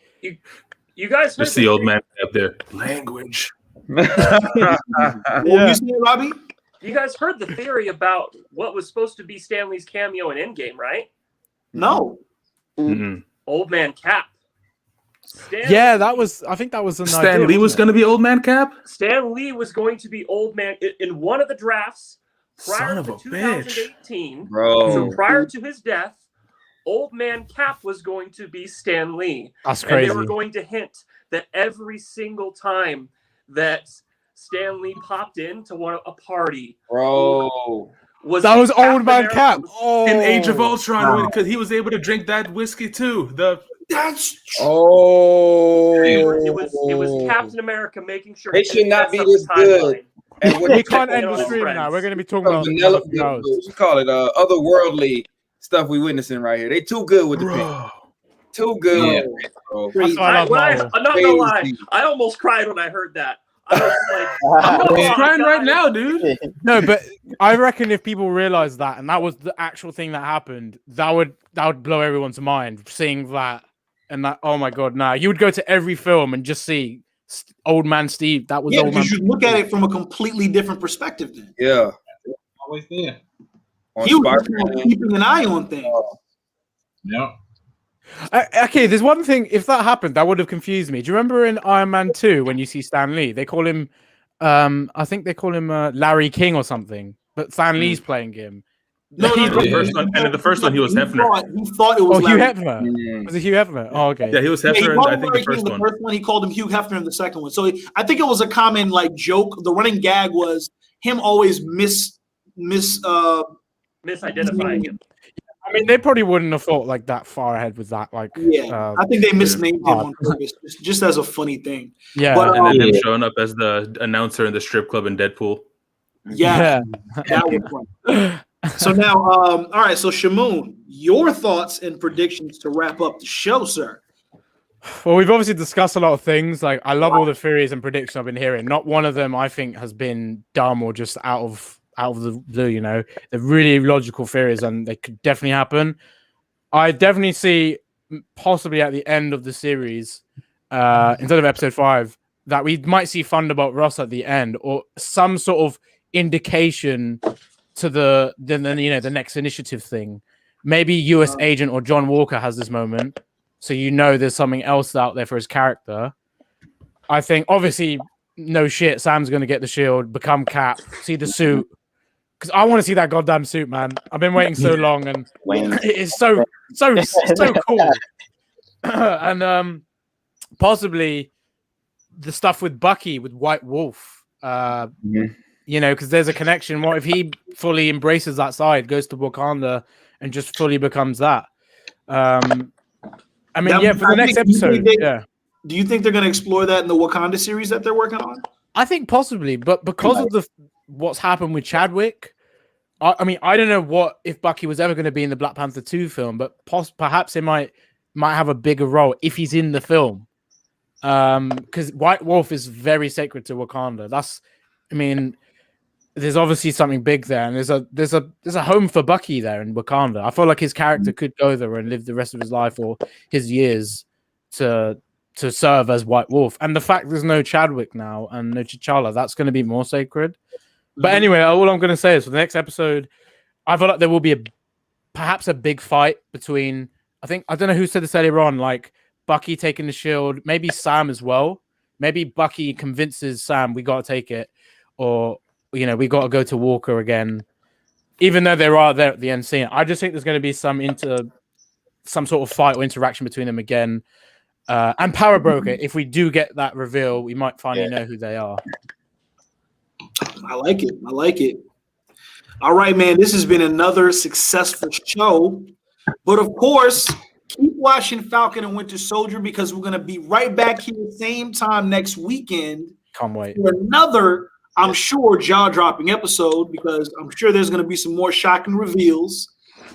You guys heard Just the old man up there. Language. What were you saying, Robbie? You guys heard the theory about what was supposed to be Stan Lee's cameo in Endgame, right? No. Mm-mm. Old Man Cap. Yeah, that was. I think that was an idea. Stan Lee was going to be Old Man Cap? Stan Lee was going to be Old Man in one of the drafts prior Son of to a bitch. 2018. Bro. So prior to his death, Old Man Cap was going to be Stan Lee. That's And crazy. they were going to hint that every single time that Stan Lee popped into a party, Bro. That was Old Man America. Cap. Oh, In Age of Ultron, because he was able to drink that whiskey too. That's Oh. It was Captain America making sure It should not be this good. And we can't end the stream now. We're going to be talking about vanilla, something else. what you call it, otherworldly stuff we witnessing right here. They too good with the pick. Bro. Too good. Yeah. Bro. That's why I love Marvel. I'm not gonna lie, Crazy. I almost cried when I heard that. I was like, I'm oh almost my crying God. right now, dude. No, but I reckon if people realize that and that was the actual thing that happened, that would blow everyone's mind. Seeing that and that, oh my God, nah, you would go to every film and just see Old Man Steve. That was yeah, Old Man. because you look at it from a completely different perspective. Then Yeah. Always there. On he was just Spider-Man. kind of keeping an eye on things. Yep. Okay, there's one thing. If that happened, that would have confused me. Do you remember in Iron Man 2 when you see Stan Lee? They call him, I think they call him Larry King or something. But Stan Lee's playing him. No, In the first one, he was Hefner. He thought it was Hugh Larry. Hefner. Mm. Was it Hugh Hefner? Oh, okay. Yeah, he was Yeah, he Hefner, called I him think Larry the King first in one. the first one. He called him Hugh Hefner in the second one. So I think it was a common like joke. The running gag was him always Misidentifying him. I mean, they probably wouldn't have thought like that far ahead with that. Like, Yeah, I think they misnamed him on purpose, just as a funny thing. yeah. But, And then him Yeah. showing up as the announcer in the strip club in Deadpool. Yeah, that was fun. So now, all right. So Shamoon, your thoughts and predictions to wrap up the show, sir. Well, we've obviously discussed a lot of things. Like, I love all the theories and predictions I've been hearing. Not one of them I think has been dumb or just out of the blue. You know, they're really logical theories, and they could definitely happen. I definitely see possibly at the end of the series, instead of episode 5, that we might see Thunderbolt Ross at the end, or some sort of indication to the next initiative thing. Maybe US Agent or John Walker has this moment, so you know there's something else out there for his character. I think obviously no shit, Sam's gonna get the shield, become Cap, see the suit, because I want to see that goddamn suit, man. I've been waiting so long, and it is so cool. And possibly the stuff with Bucky with White Wolf. You know, because there's a connection. What if he fully embraces that side, goes to Wakanda, and just fully becomes that? I mean, for the next episode, Do you think they're going to explore that in the Wakanda series that they're working on? I think possibly, but because of what's happened with Chadwick, I mean, I don't know if Bucky was ever going to be in the Black Panther 2 film, but perhaps he might have a bigger role if he's in the film. Because White Wolf is very sacred to Wakanda. There's obviously something big there, and there's a home for Bucky there in Wakanda. I feel like his character could go there and live the rest of his life or his years to serve as White Wolf. And the fact there's no Chadwick now and no T'Challa, that's going to be more sacred. But anyway, all I'm going to say is for the next episode, I feel like there will be perhaps a big fight between. I don't know who said this earlier on, like Bucky taking the shield, maybe Sam as well. Maybe Bucky convinces Sam we got to take it, or we got to go to Walker again, even though they are there at the end scene. I just think there's going to be some sort of fight or interaction between them again. And Power Broker, if we do get that reveal, we might finally know who they are. I like it. All right, man. This has been another successful show. But of course, keep watching Falcon and Winter Soldier, because we're going to be right back here same time next weekend. Can't wait. For another, I'm sure, jaw-dropping episode, because I'm sure there's going to be some more shocking reveals.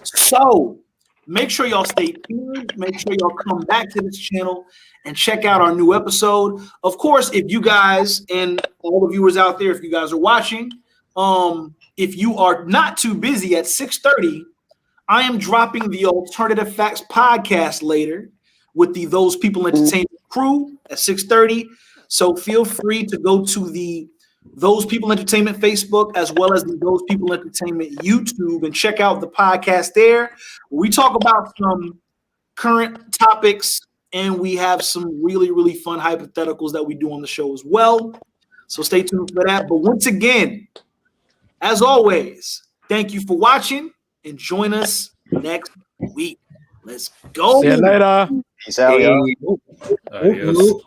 So make sure y'all stay tuned. Make sure y'all come back to this channel and check out our new episode. Of course, if you guys and all the viewers out there, if you guys are watching, if you are not too busy at 6:30, I am dropping the Alternative Facts podcast later. with the Those People Entertainment crew at 6:30. So feel free to go to the Those People Entertainment Facebook as well as the Those People Entertainment YouTube and check out the podcast there. We talk about some current topics and we have some really, really fun hypotheticals that we do on the show as well. So stay tuned for that. But once again, as always, thank you for watching and join us next week. Let's go. See you later. Peace out, y'all. Adios.